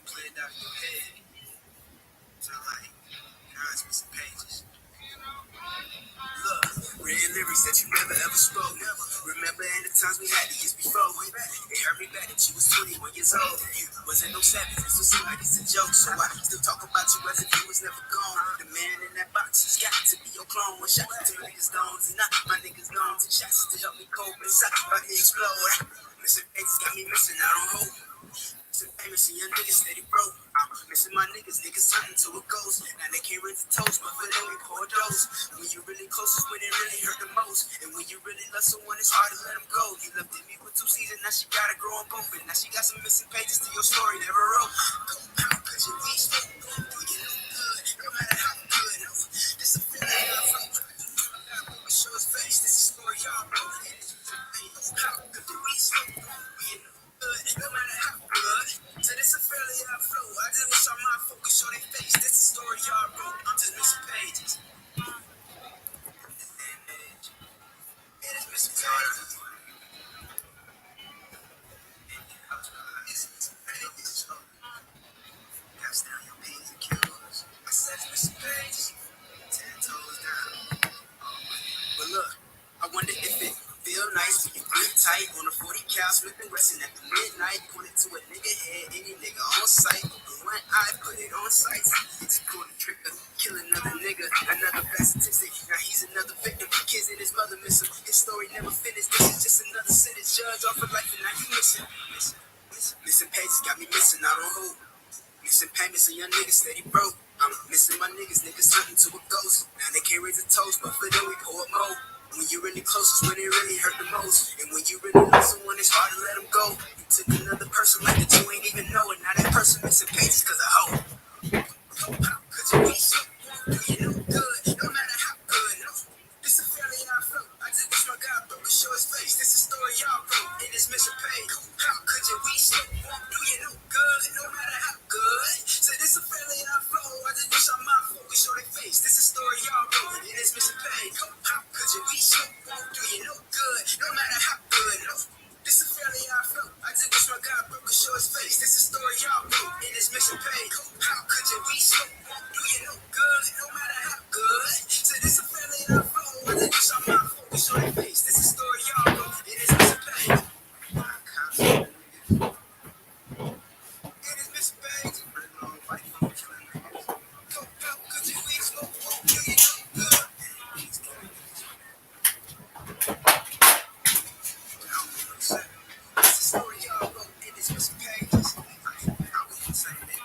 cleared out your head. So like, now it's missing pages. Look, real lyrics that you never ever spoke. Remember in the times we had the years before. It hurt me back that you was 21 years old. You wasn't no savage, this will seem like it's a joke. So I still talk about you as if you was never gone. The man in that box has got to be your clone. One shot to my niggas' domes, and not my niggas' domes. And shots to help me cope inside, about to explode. Missing pages got me missing out on hope. Missing young niggas steady broke. I'm missing my niggas turning to a ghost. Now they can't raise the toast, but for them we pour dose. When you really close is when it really hurt the most. And when you really love someone, it's hard to let them go. You left me for 2 seasons, now she gotta grow up open. Now she got some missing pages to your story, never wrote. Go out, cause you reached it. Do you look good, no matter how good. This a feeling I wrote. Show his face, this is a story y'all wrote. How could you reach it? No matter how good. So this a fairly out flow. I just wish I might focus on their face. This is a story y'all wrote. I'm just missing pages. It is missing pages. Got down your pains and kills. I said it's missing pages. 10 toes down. But look, I wonder if it feel nice when you grip tight on a 40 cal, slipping, resting at the midnight, pointing to a nigga head, any nigga on sight. Open one eye, put it on sight. It's cool to trick her, kill another nigga, another bad statistic. Now he's another victim. Kids and his mother miss him. His story never finished. This is just another sentence. Judge off of life, and now you missing. Missing pages got me missing out on hope. Missing payments and young niggas steady broke. I'm missing my niggas turning to a ghost. Now they can't raise a toast, but for them we pour up more. When you really close is when it really hurt the most. And when you really love someone, it's hard to let them go. You took another person like that you ain't even know. And now that person missing pages cause of hope. Cause you reach it, you know good, no matter how good. This a fairly out flow. I just wish my God broke could show his face. This is a story y'all wrote. It is missing page. How could you reach it? Do you know good, no matter how good? So this a fairly out flow. I just wish I might focus on their face. This is a story y'all wrote. It is missing page. How could you reach it? Do you know good, no matter how good? This is fairly out flow. I just wish my God broke could show his face. This is a story y'all wrote. It is missing page. How could you reach it? Do you know good, no matter how good? So this a fairly out flow. I just wish I might focus on their face. This is a story y'all wrote. It is missing page. It is missing page. Could you reach it? Do you know good? This is a story y'all wrote. It is missing pages. I wouldn't say that.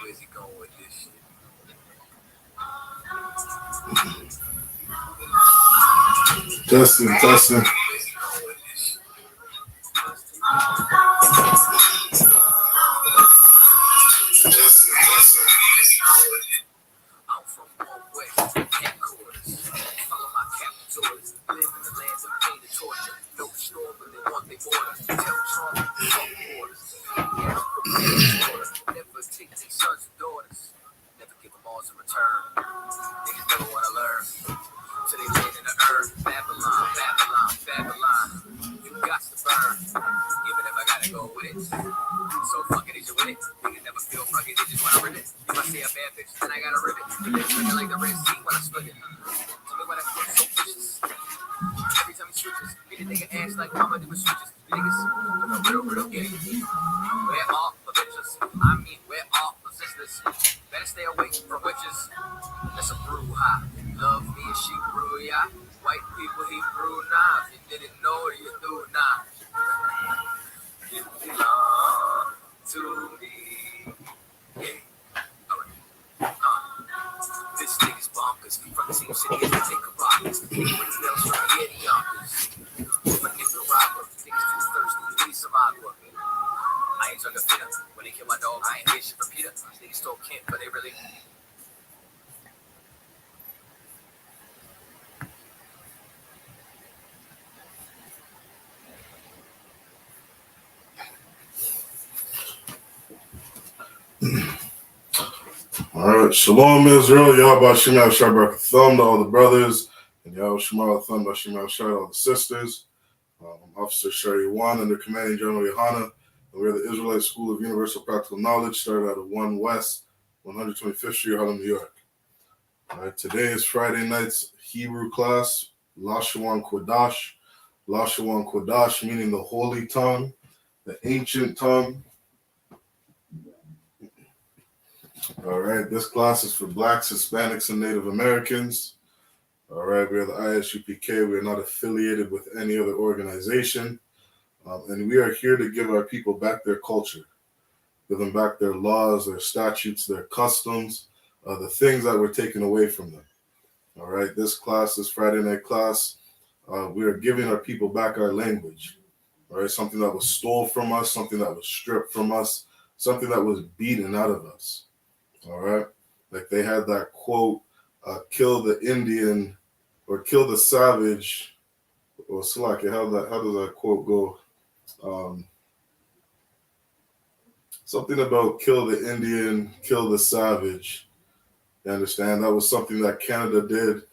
Where's he going with this shit? Justin. I'm from West, headquarters. Follow my captain's orders. Live in the lands of pain and torture. No store, but they want their order. Tell Trump, fuck orders. Yeah, I'm prepared for it. Never take their sons and daughters. Never give them all in return. Niggas never want to learn. So they land in the earth. Babylon. You got to burn. Even if I gotta go with it. So fuck it, is you with it? Niggas never feel fucking, they just wanna rip it. If I see a bad bitch, then I gotta rip it. It's looking like the Red Sea when I split it. Tell me what I feel so vicious. Every time he switches, beat a nigga ass like mama doing switches. Niggas, real gay. We're all the bitches. I mean, we're all the sisters. Better stay away from witches. That's a brouhaha. Love me and she brew, yeah. White people, he brew now. If you didn't know it, you do now. It belong to me. Yeah. This nigga's bonkers. From the same city as the Tinker Bombers. Nigga brings nails from the Eddie Yonkers. My nigga robber. Niggas too thirsty. Give me some agua. I ain't talking Peter. When they kill my dog, I ain't hear shit from Peter. Niggas told Kent, but they really. All right, Shalom Israel, Yahweh Shema Shabbat Thumb to all the brothers, and Yahweh Shema Thumb to Shema Shai to all the sisters. I'm Officer Sherry Wan under Commanding General YAHANNA, and we're the Israelite School of Universal Practical Knowledge, started out of 1 West, 125th Street, Harlem, New York. All right, today is Friday night's Hebrew class, Lashawan Kodash. Lashawan Kodash meaning the holy tongue, the ancient tongue. All right, this class is for Blacks, Hispanics, and Native Americans. All right, we're the I.S.U.P.K. We're not affiliated with any other organization. And we are here to give our people back their culture, give them back their laws, their statutes, their customs, the things that were taken away from them. All right, this class, this Friday night class, we are giving our people back our language. All right, something that was stole from us, something that was stripped from us, something that was beaten out of us. All right, like they had that quote, kill the Indian or kill the savage, or Salaki, how does that quote go? Something about kill the Indian, kill the savage. You understand? That was something that Canada did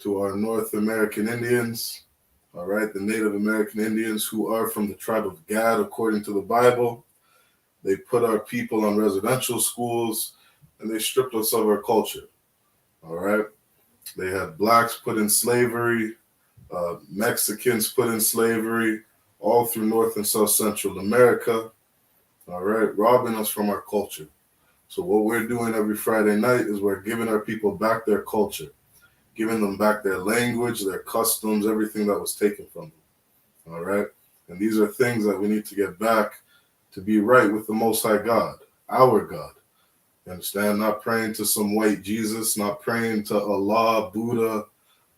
to our North American Indians, all right, the Native American Indians who are from the tribe of Gad, according to the Bible. They put our people on residential schools, and they stripped us of our culture, all right? They had blacks put in slavery, Mexicans put in slavery, all through North and South Central America, all right, robbing us from our culture. So what we're doing every Friday night is we're giving our people back their culture, giving them back their language, their customs, everything that was taken from them, all right? And these are things that we need to get back to be right with the Most High God, our God. You understand? Not praying to some white Jesus, not praying to Allah, Buddha,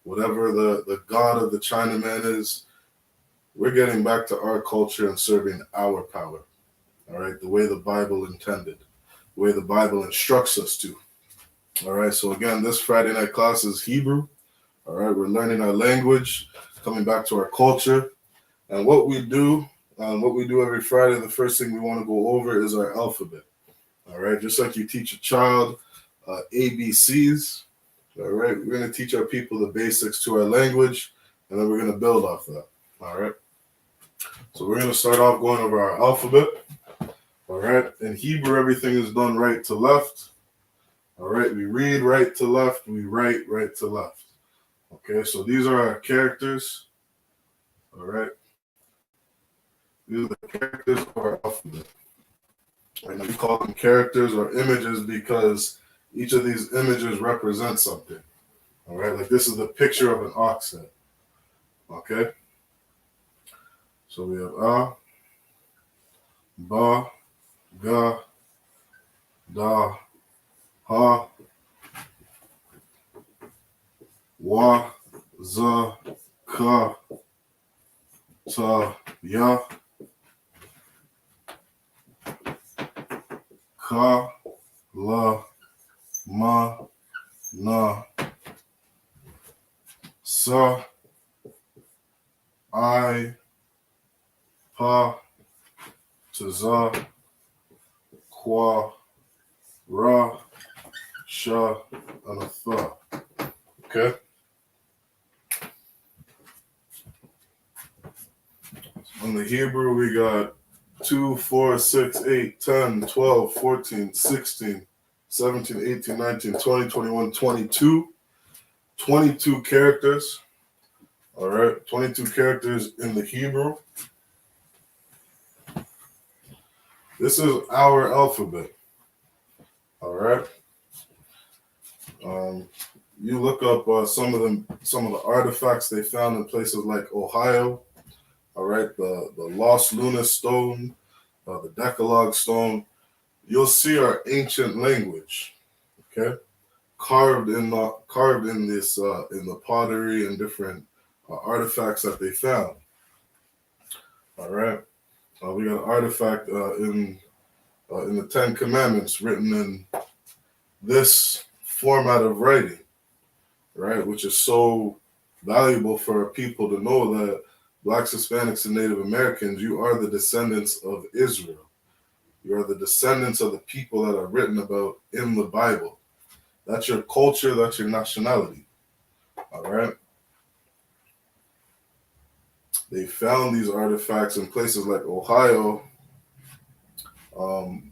whatever the God of the Chinaman is. We're getting back to our culture and serving our power, all right, the way the Bible intended, the way the Bible instructs us to. All right, so again, this Friday night class is Hebrew. All right, we're learning our language, coming back to our culture. And what we do every Friday, the first thing we want to go over is our alphabet. All right, just like you teach a child ABCs, all right, we're going to teach our people the basics to our language, and then we're going to build off that. All right, so we're going to start off going over our alphabet. All right, in Hebrew, everything is done right to left. All right, we read right to left, we write right to left. Okay, so these are our characters. All right, these are the characters of our alphabet. And we call them characters or images because each of these images represents something. All right, like this is the picture of an ox head. Okay, so we have A, Ba, Ga, Da, Ha, Wa, Za, Ka, Ta, Ya, Ka, La, Ma, Na, Sa, I, Pa, Za, Kwa, Ra, Sha, and a Tha. Okay? On the Hebrew, we got 2, 4, 6, 8, 10, 12, 14, 16, 17, 18, 19, 20, 21, 22. 22 characters. All right, 22 characters in the Hebrew. This is our alphabet. All right. You look up some of the artifacts they found in places like Ohio. All right, the Lost Luna stone, the Decalogue stone. You'll see our ancient language. Okay, carved in this in the pottery and different artifacts that they found. All right, we got an artifact in the Ten Commandments written in this format of writing, right, which is so valuable for our people to know that Blacks, Hispanics, and Native Americans, you are the descendants of Israel. You are the descendants of the people that are written about in the Bible. That's your culture, that's your nationality. All right. They found these artifacts in places like Ohio,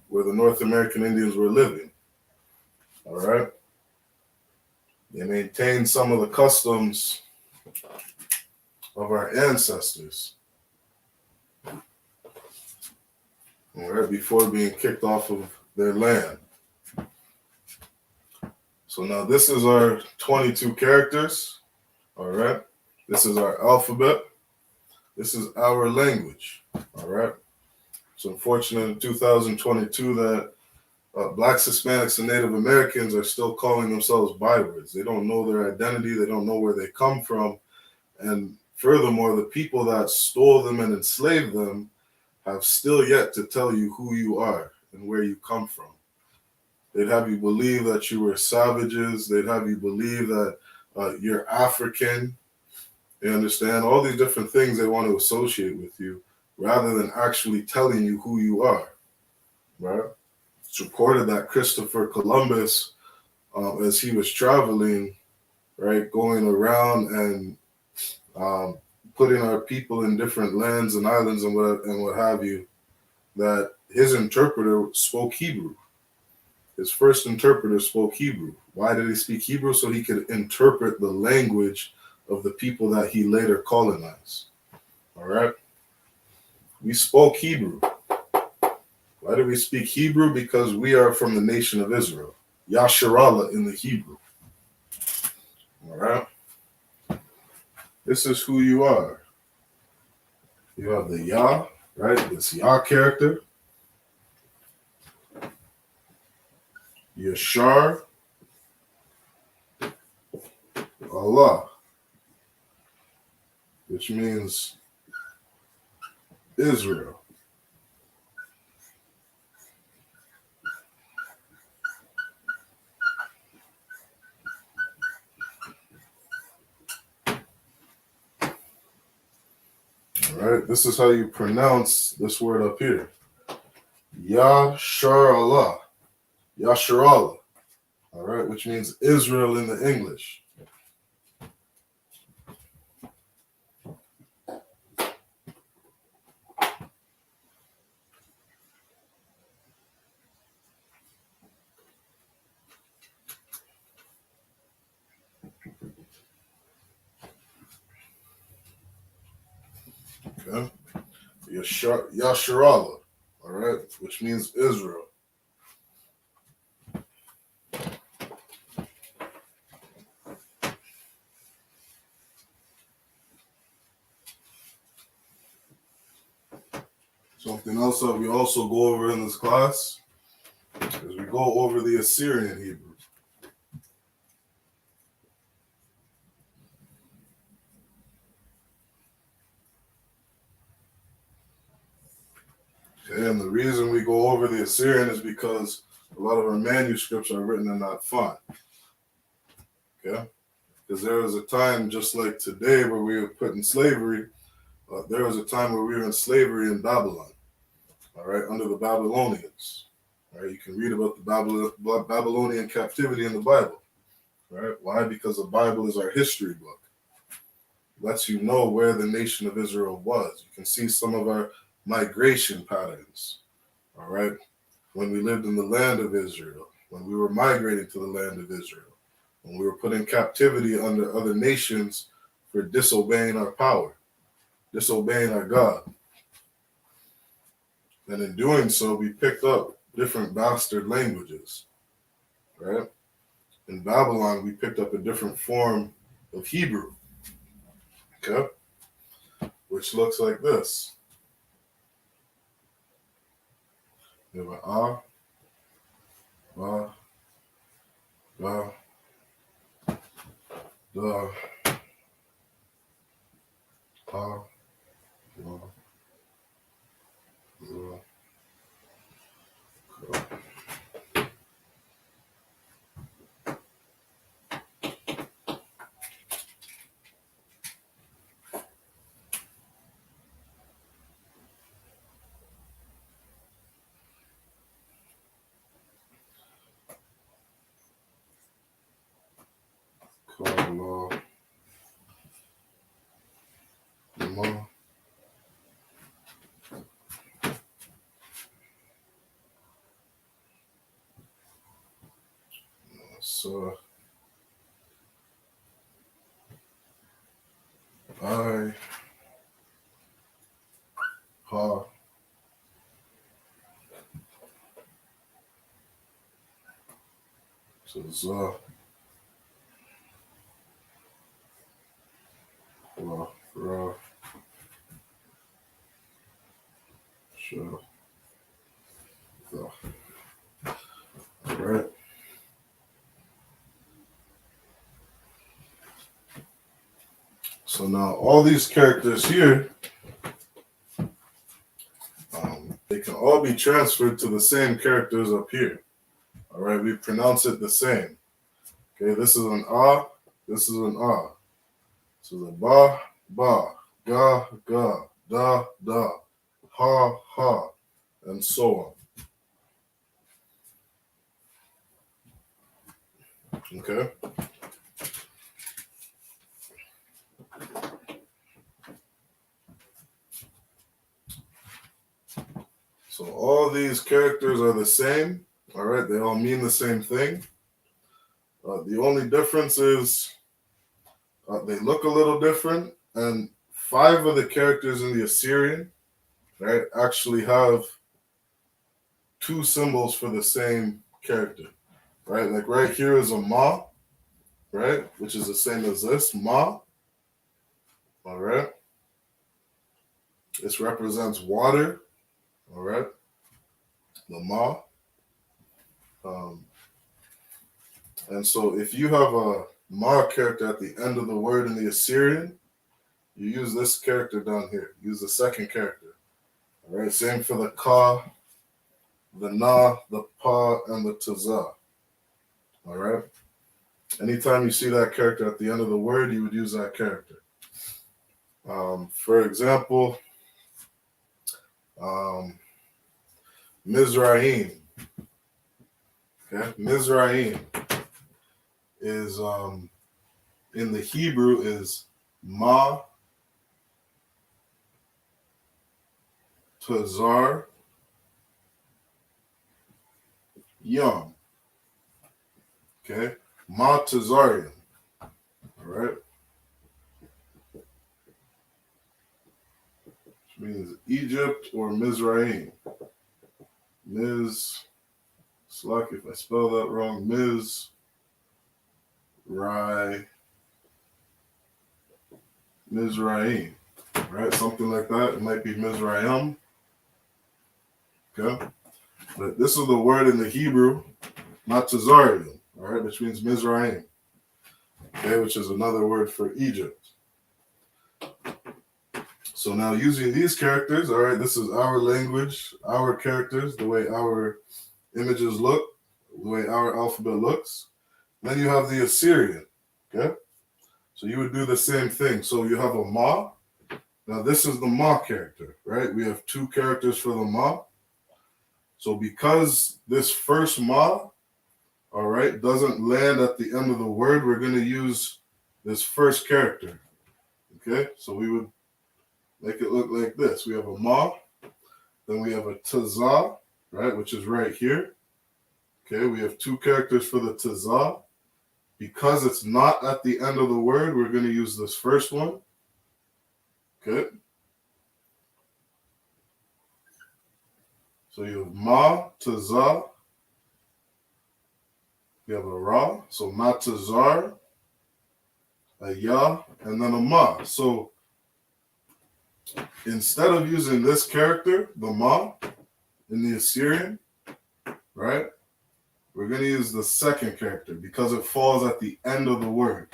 where the North American Indians were living. All right. They maintained some of the customs of our ancestors. All right, before being kicked off of their land. So now this is our 22 characters. All right. This is our alphabet. This is our language. All right. It's unfortunate in 2022 that Blacks, Hispanics, and Native Americans are still calling themselves bywords. They don't know their identity. They don't know where they come from. And furthermore, the people that stole them and enslaved them have still yet to tell you who you are and where you come from. They'd have you believe that you were savages. They'd have you believe that you're African. You understand? All these different things they want to associate with you rather than actually telling you who you are, right? It's reported that Christopher Columbus, as he was traveling, right, going around and putting our people in different lands and islands and what have you, that his interpreter spoke Hebrew. His first interpreter spoke Hebrew. Why did he speak Hebrew? So he could interpret the language of the people that he later colonized. All right? We spoke Hebrew. Why do we speak Hebrew? Because we are from the nation of Israel. Yasharallah in the Hebrew. All right? This is who you are. You have the Yah, right? This Yah character. Yashar, Allah, which means Israel. All right, this is how you pronounce this word up here. Yashar Allah, Yashar Allah. All right, which means Israel in the English. Okay, Yashar Allah. All right, which means Israel. Something else that we also go over in this class is we go over the Assyrian Hebrew. Okay, and the reason we go over the Assyrian is because a lot of our manuscripts are written in that font. Okay, because there was a time just like today where we were put in slavery. There was a time where we were in slavery in Babylon. All right, under the Babylonians. All right, you can read about the Babylonian captivity in the Bible. All right, why? Because the Bible is our history book. It lets you know where the nation of Israel was. You can see some of our migration patterns. All right, when we lived in the land of Israel, when we were migrating to the land of Israel, when we were put in captivity under other nations for disobeying our power, disobeying our God. And in doing so, we picked up different bastard languages, right? in Babylon, we picked up a different form of Hebrew, okay, which looks like this. We have an ah, ba, ba, da, ah, ba, da, ka. Kala, ma, sa, I, ha, so za, wa, ra, sha, da. All right. So now all these characters here, they can all be transferred to the same characters up here. All right, we pronounce it the same. Okay, this is an ah, this is an ah. So the ba, ba, ga, ga, da, da, ha, ha, and so on. Okay. So all these characters are the same. All right, they all mean the same thing. The only difference is they look a little different, and 5 of the characters in the Assyrian, right, actually have 2 symbols for the same character, right? Like right here is a ma, right, which is the same as this ma. All right, this represents water. All right, the ma. Um, and so if you have a ma character at the end of the word in the Assyrian, you use this character down here. Use the second character. All right, same for the ka, the na, the pa, and the taza. All right. Anytime you see that character at the end of the word, you would use that character. For example, Mizraim. Okay, Mizraim is in the Hebrew is ma tazar yom. Okay, ma tazarium. All right, which means Egypt or Mizraim. Miz, Slack if I spell that wrong. Mizraim, right? Something like that. It might be Mizraim. Okay, but this is the word in the Hebrew, not Tazarium, all right, which means Mizraim. Okay, which is another word for Egypt. So now using these characters, all right, this is our language, our characters, the way our images look, the way our alphabet looks. Then you have the Assyrian, okay? So you would do the same thing. So you have a ma. Now this is the ma character, right? We have 2 characters for the ma. So because this first ma, all right, doesn't land at the end of the word, we're going to use this first character, okay? So we would make it look like this. We have a ma, then we have a taza, right, which is right here. Okay, we have 2 characters for the taza. Because it's not at the end of the word, we're going to use this first one. Okay. So you have ma, taza, You have a Ra, so Matazar, a Ya, and then a Ma. So instead of using this character, the Ma, in the Assyrian, right, we're going to use the second character because it falls at the end of the word.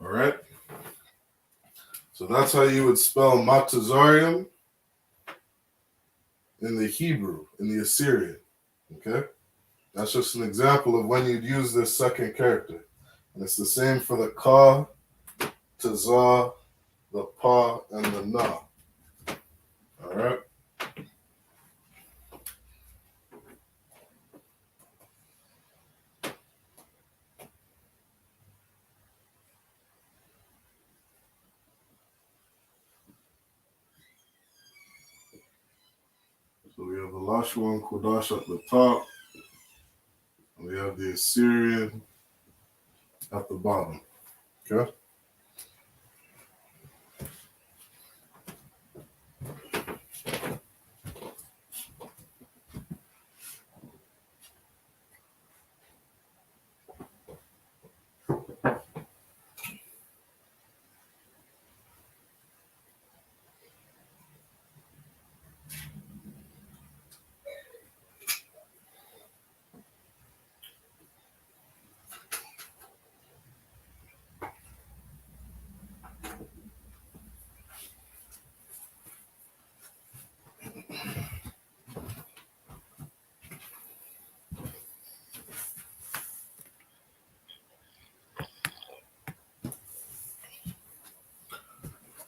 All right? So that's how you would spell Matazarium in the Hebrew, in the Assyrian. Okay? That's just an example of when you'd use this second character. And it's the same for the Ka, Tazah, the Pa, and the Na. All right? So we have the Lashuan Kodash at the top. And we have the Assyrian at the bottom. Okay?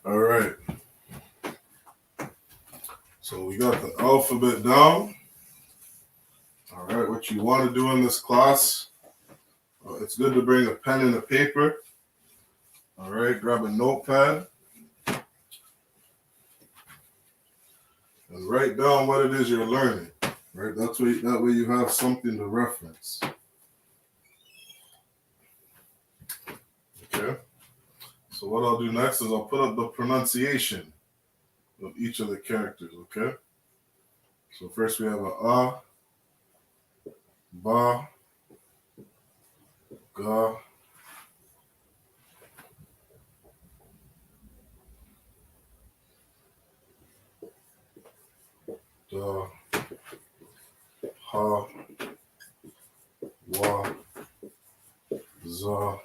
All right. So we got the alphabet down. All right. What you want to do in this class, it's good to bring a pen and a paper. All right. Grab a notepad and write down what it is you're learning. Right. That way you have something to reference. Okay. So what I'll do next is I'll put up the pronunciation of each of the characters. Okay. So first we have a Ba, Ga, Da, Ha, Wa, Za,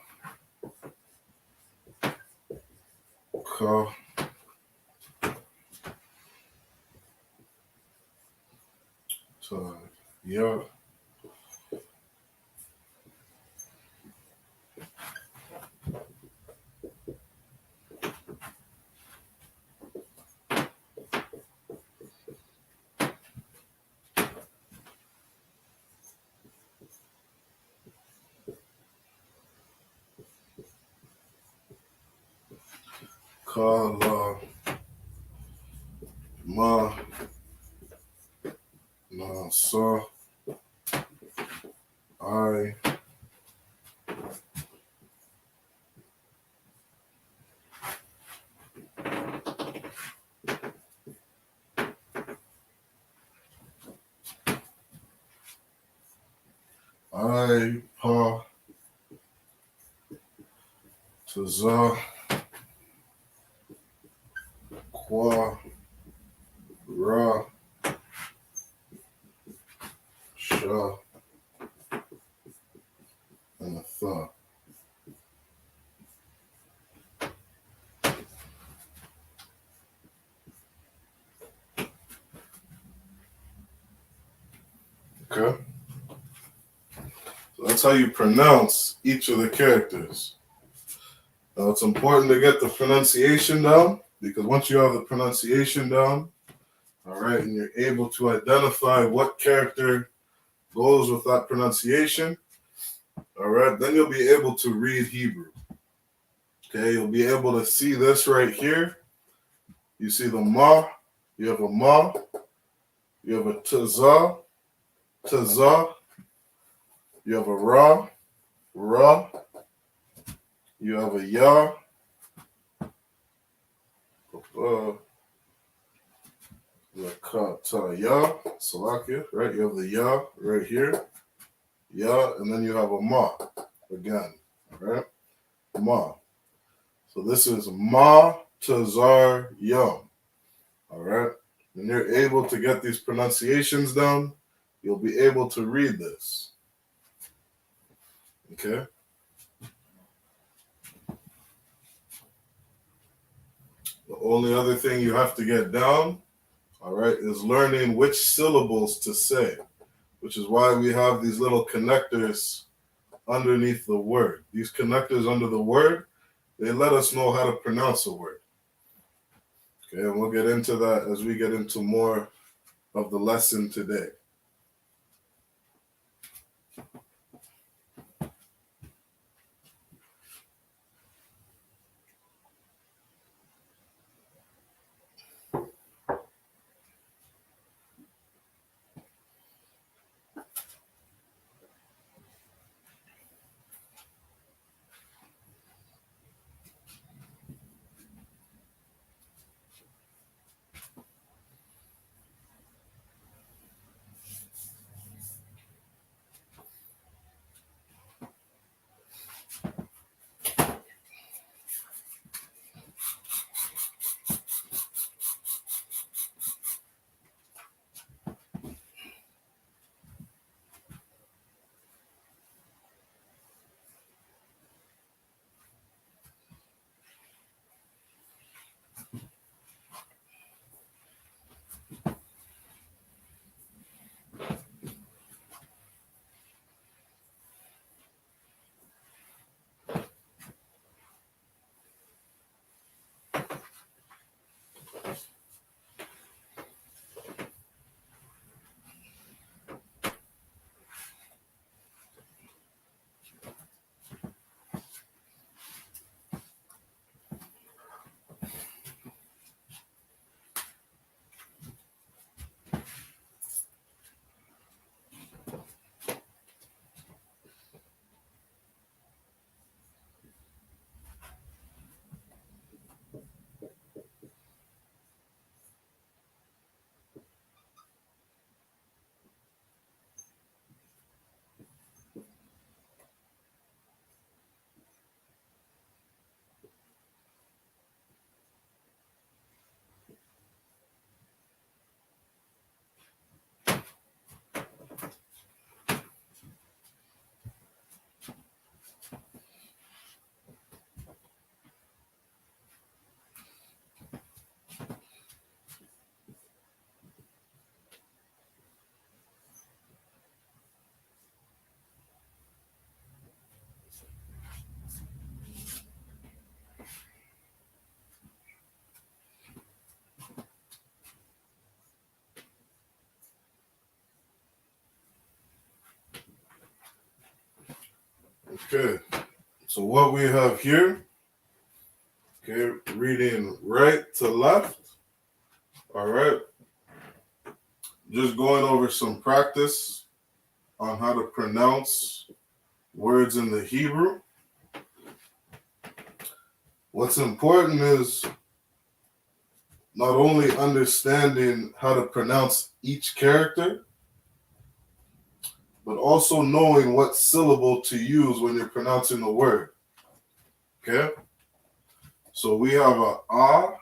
Ka, Ta, Ya, Ka, La, Ma, Na, Sa, I, Pa, Taza, Kwa, Ra, Sha, and a Tha. Okay? So that's how you pronounce each of the characters. Now it's important to get the pronunciation down because once you have the pronunciation down, all right, and you're able to identify what character goes with that pronunciation, all right, then you'll be able to read Hebrew. Okay, you'll be able to see this right here. You see the Ma, you have a Ma, you have a Tazah, Tazah, you have a Ra, Ra, you have a Ya, The ka, ta, ya, salakia, right? You have the ya right here, ya, and then you have a ma again, all right? Ma. So this is ma tazar yum, all right? When you're able to get these pronunciations down, you'll be able to read this, okay? The only other thing you have to get down, all right, is learning which syllables to say, which is why we have these little connectors underneath the word. These connectors under the word, they let us know how to pronounce a word. Okay, and we'll get into that as we get into more of the lesson today. Okay, so what we have here, okay, reading right to left, all right, just going over some practice on how to pronounce words in the Hebrew. What's important is not only understanding how to pronounce each character, but also knowing what syllable to use when you're pronouncing the word. Okay? So we have a ah,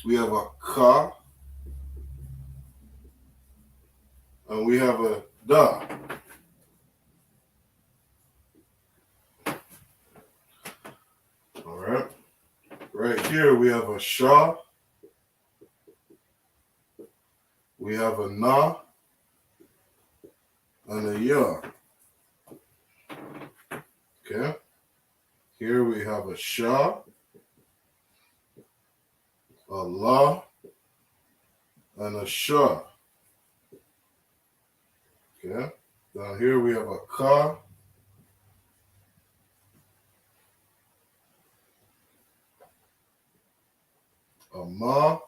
we have a ka, and we have a da. All right? Right here we have a sha, we have a na, and a ya. Okay? Here we have a sha, a la, and a sha. Okay? Now here we have a ka, a ma,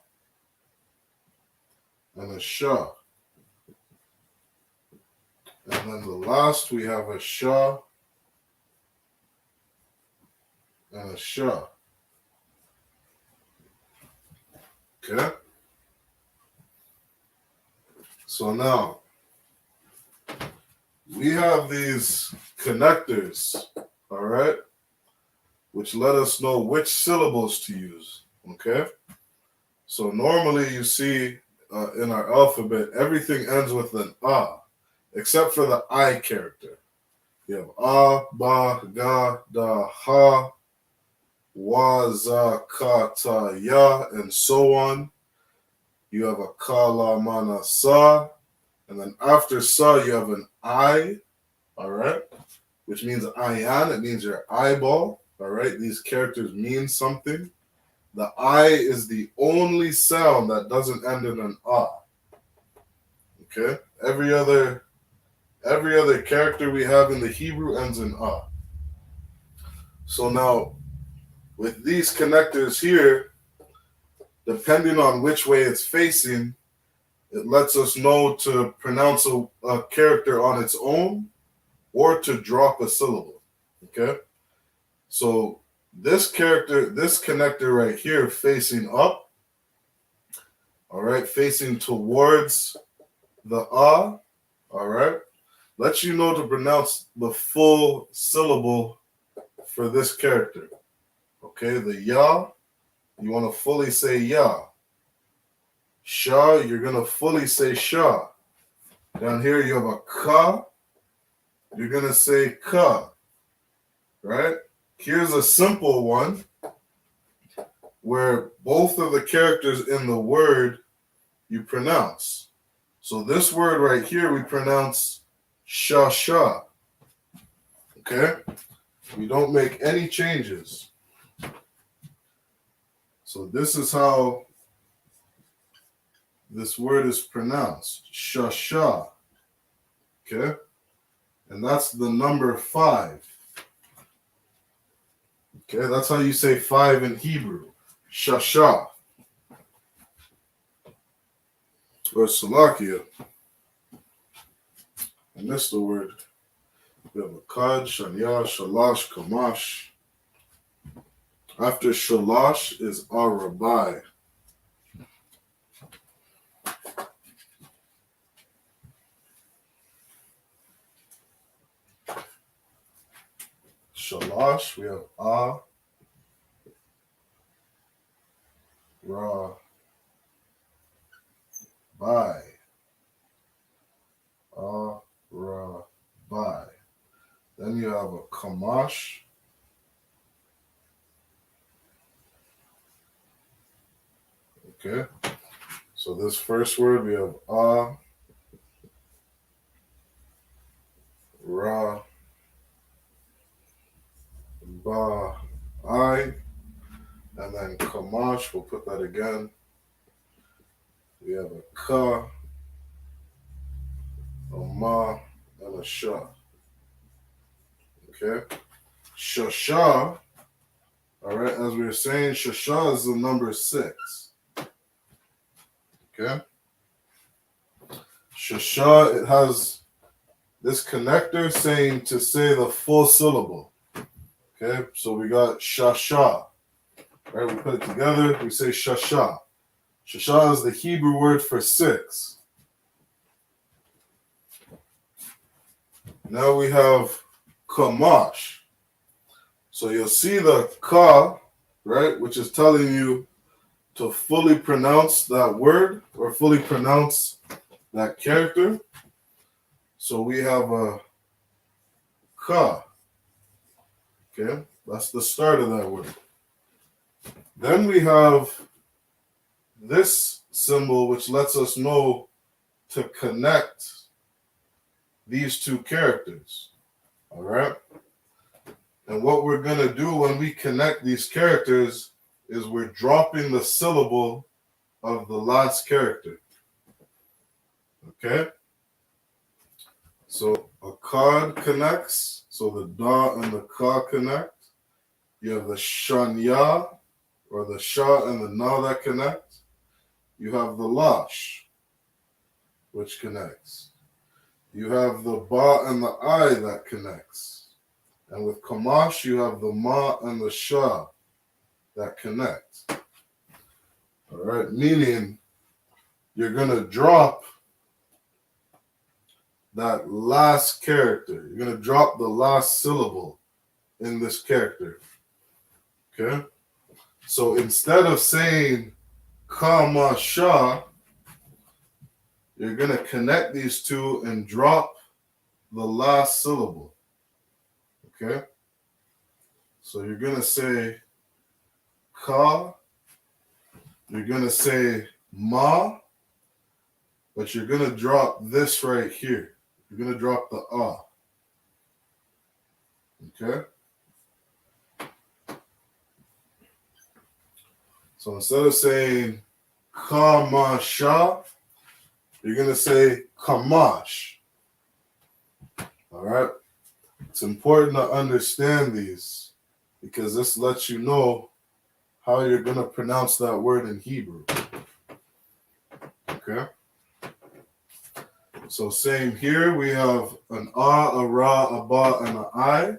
and a sha. And then the last we have a sha and a sha. Okay? So now, we have these connectors, all right, which let us know which syllables to use, okay? So normally you see in our alphabet, everything ends with an A, except for the I character. You have A, Ba, Ga, Da, Ha, Wa, Za, Ka, Ta, Ya, and so on. You have a Ka, La, Mana, Sa, and then after Sa, you have an I, all right, which means ayan. It means your eyeball, all right? These characters mean something. The I is the only sound that doesn't end in an ah, okay? Every other character we have in the Hebrew ends in ah. So now, with these connectors here, depending on which way it's facing, it lets us know to pronounce a character on its own or to drop a syllable, okay? So this connector right here facing up, all right, facing towards the ah, all right, lets you know to pronounce the full syllable for this character. Okay, the ya, you want to fully say ya. Sha, you're going to fully say sha. Down here you have a ka, you're going to say ka, right? Here's a simple one where both of the characters in the word you pronounce. So this word right here, we pronounce sha sha. Okay? We don't make any changes. So this is how this word is pronounced. Sha sha. Okay? And that's the number 5. Okay? That's how you say 5 in Hebrew. Sha sha. Or Salakia. I missed the word. We have a Kad, Shanya, Shalash, Kamash. After Shalash is Arabai. Shalash, we have A, Ra, Bai. A, Ra, Bai. Then you have a Kamash. Okay. So this first word, we have A, Ra, Ba, I. And then Kamash, we'll put that again. We have a Ka, a Ma, and a Sha. Okay. Shasha, all right, as we were saying, Shasha is the number 6. Okay. Shasha, it has this connector saying to say the full syllable. Okay, so we got Shasha. Right, we put it together, we say Shasha. Shasha is the Hebrew word for 6. Now we have Kamash. So you'll see the Ka, right, which is telling you to fully pronounce that word or fully pronounce that character. So we have a Ka. Okay, that's the start of that word. Then we have this symbol, which lets us know to connect these two characters. All right. And what we're going to do when we connect these characters is we're dropping the syllable of the last character. Okay. So a Kad connects. So the Da and the Ka connect. You have the Shanya, or the Sha and the Na that connect. You have the Lash, which connects. You have the Ba and the I that connects. And with Kamash, you have the Ma and the Sha that connect. All right, meaning you're going to drop that last character. You're going to drop the last syllable in this character. Okay? So instead of saying comma sha, you're going to connect these two and drop the last syllable. Okay? So you're going to say ka, you're going to say ma, but you're going to drop this right here. You're going to drop the ah. Okay? So instead of saying kamasha, you're going to say kamash. All right? It's important to understand these because this lets you know how you're going to pronounce that word in Hebrew. Okay? So same here, we have an a ra, a ba, and an I.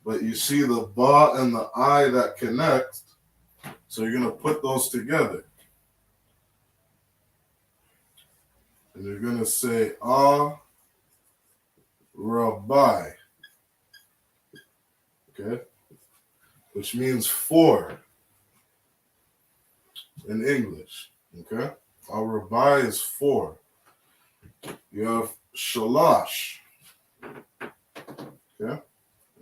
But you see the ba and the I that connect, so you're going to put those together. And you're going to say a rabbi. Okay? Which means four in English. Okay? A rabbi is four. You have shalash. Okay?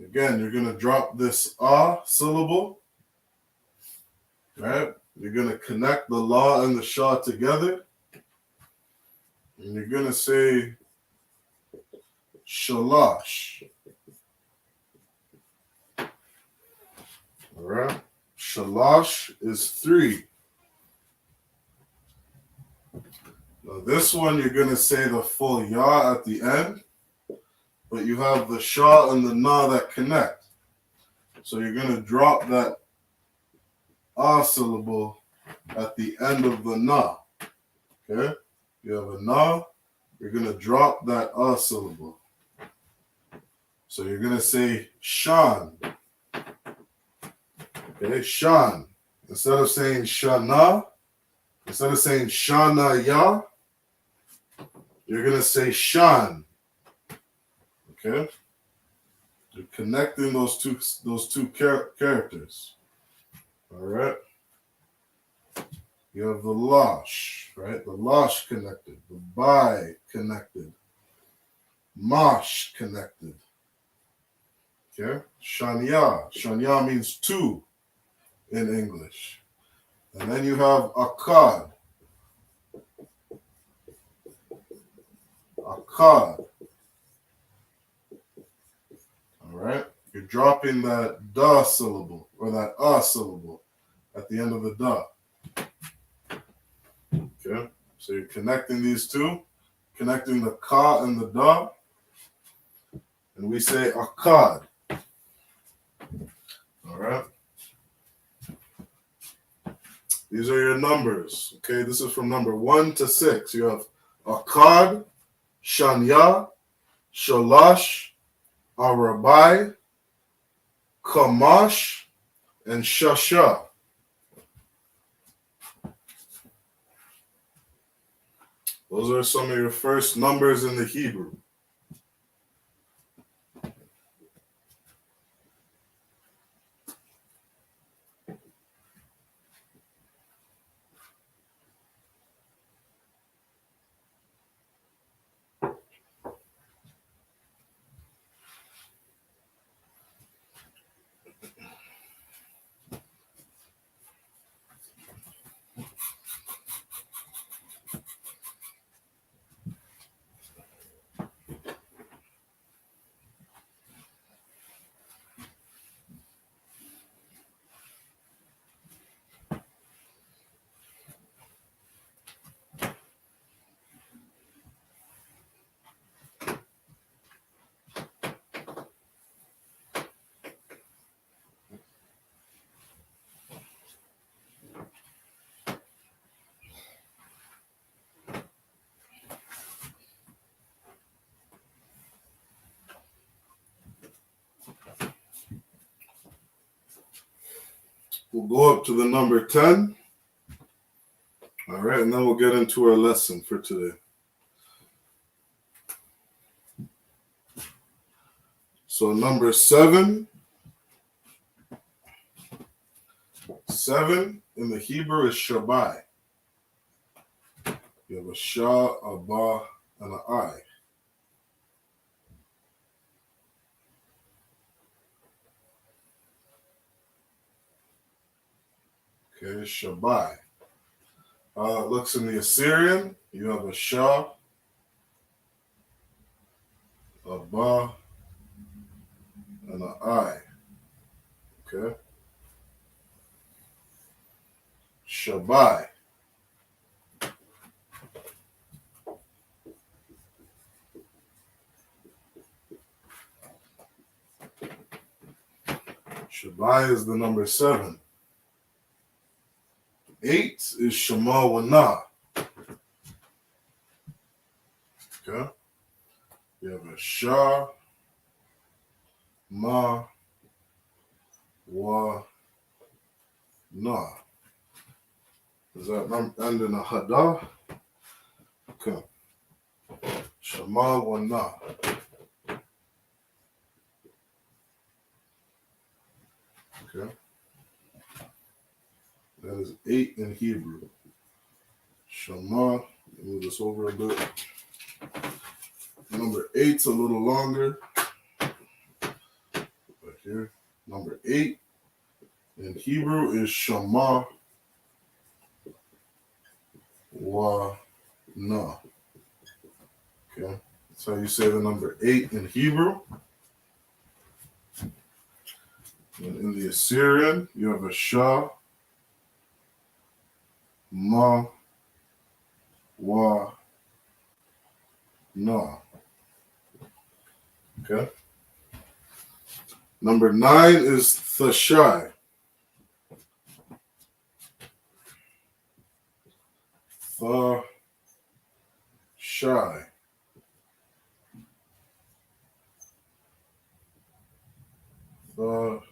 Again, you're going to drop this a syllable. Right? You're going to connect the la and the sha together. And you're going to say shalash. All right? Shalash is three. Now this one, you're going to say the full ya at the end, but you have the sha and the na that connect. So you're going to drop that a syllable at the end of the na. Okay? You have a na, you're going to drop that a syllable. So you're going to say shan. Okay, shan. Instead of saying shana, instead of saying shana ya, you're going to say shan. Okay? You're connecting those two characters. All right? You have the lash, right? The lash connected. The by connected. Mash connected. Okay? Shanya. Shanya means two in English. And then you have akkad. Akkad. All right? You're dropping that da syllable or that a syllable at the end of the da. Okay? So you're connecting these two, connecting the ka and the da, and we say akkad. All right? These are your numbers. Okay, this is from number 1 to 6. You have akkad, shanya, shalash, arabai, kamash, and shasha. Those are some of your first numbers in the Hebrew. We'll go up to the number 10. All right, and then we'll get into our lesson for today. So number 7. 7 in the Hebrew is Shabai. You have a Shah, a Ba, and an I. Okay, Shabai. It looks in the Assyrian. You have a Shah, a Ba, and an I. Okay. Shabai. Shabai is the number 7. 8 is Shema Wana. Okay. You have a Shah, Ma, Wa, Na. Does that end in a Hada? Okay. Shema Wana. Okay. That is 8 in Hebrew. Shema. Move this over a bit. Number 8's a little longer. Right here. Number 8 in Hebrew is Shema Wa Na. Okay. That's how you say the number 8 in Hebrew. And in the Assyrian, you have a Shah, Ma, Wa, Na. Okay. Number 9 is Thashai. Thashai. Thashai.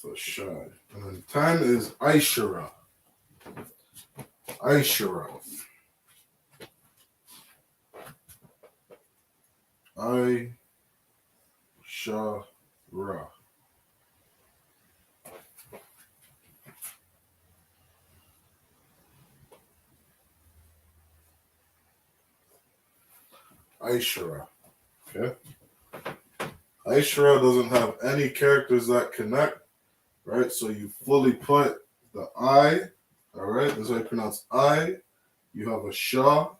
Thashai. And then 10 is Aishara. Aishara. Aishara. Aishara. Okay. Aishara doesn't have any characters that connect, right? So you fully put the I, all right? That's how you pronounce I. You have a Shah,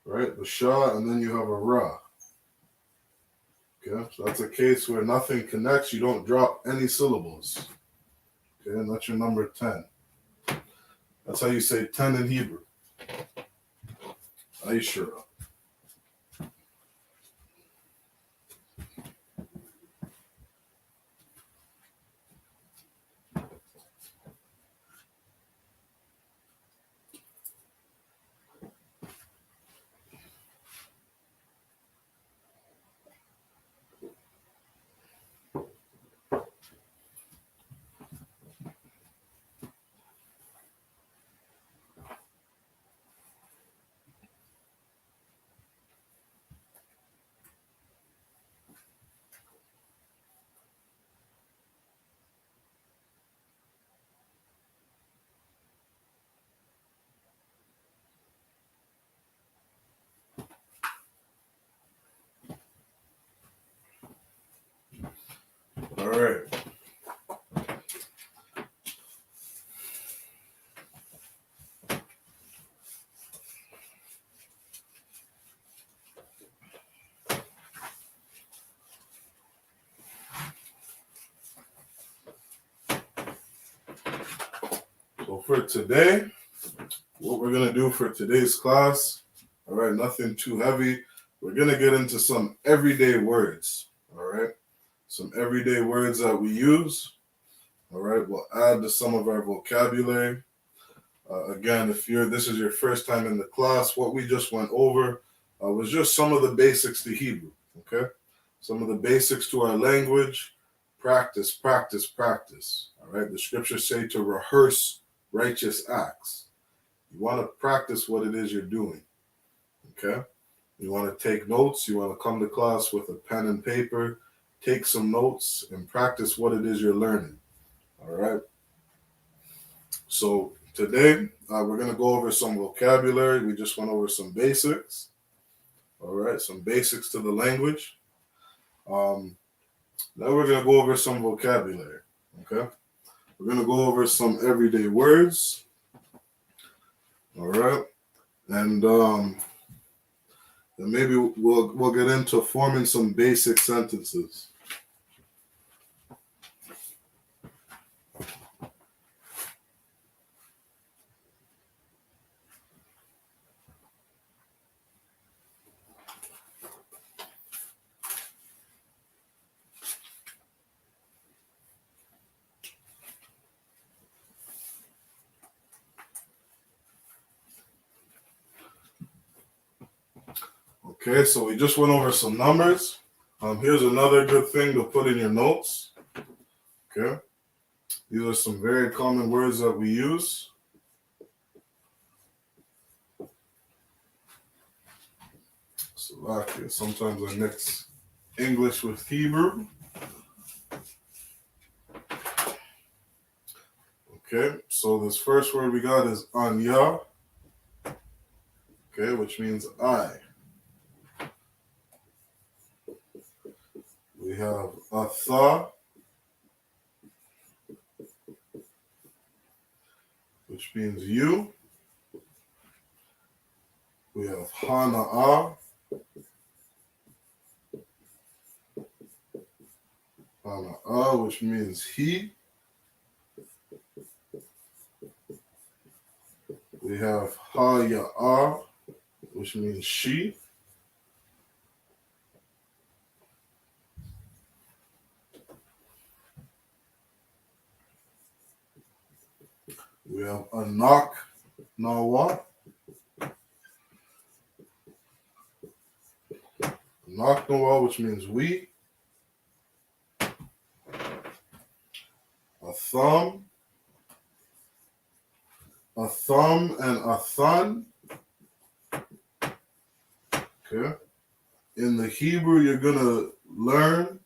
right? The Shah, and then you have a Ra. Okay, so that's a case where nothing connects. You don't drop any syllables. Okay, and that's your number 10. That's how you say 10 in Hebrew. Aishara. All right. So for today, what we're going to do for today's class, all right, nothing too heavy. We're going to get into some everyday words, all right? Some everyday words that we use, all right? We'll add to some of our vocabulary. Again, if this is your first time in the class, what we just went over was just some of the basics to Hebrew, okay? Some of the basics to our language. Practice, practice, practice, all right? The scriptures say to rehearse righteous acts. You want to practice what it is you're doing, okay? You want to take notes. You want to come to class with a pen and paper, take some notes, and practice what it is you're learning, all right? So today, we're going to go over some vocabulary. We just went over some basics, all right? Some basics to the language. Now we're going to go over some vocabulary, okay? We're going to go over some everyday words, all right? And then maybe we'll get into forming some basic sentences. Okay, so we just went over some numbers. Here's another good thing to put in your notes. Okay, these are some very common words that we use. Slovakia. Sometimes I mix English with Hebrew. Okay, so this first word we got is anya. Okay, which means I. We have atha, which means you. We have hana'a. Hana'a, which means he. We have haya'a, which means she. We have anak nawa. Anak nawa, which means we. A thumb and a thun. Okay. In the Hebrew, you're going to learn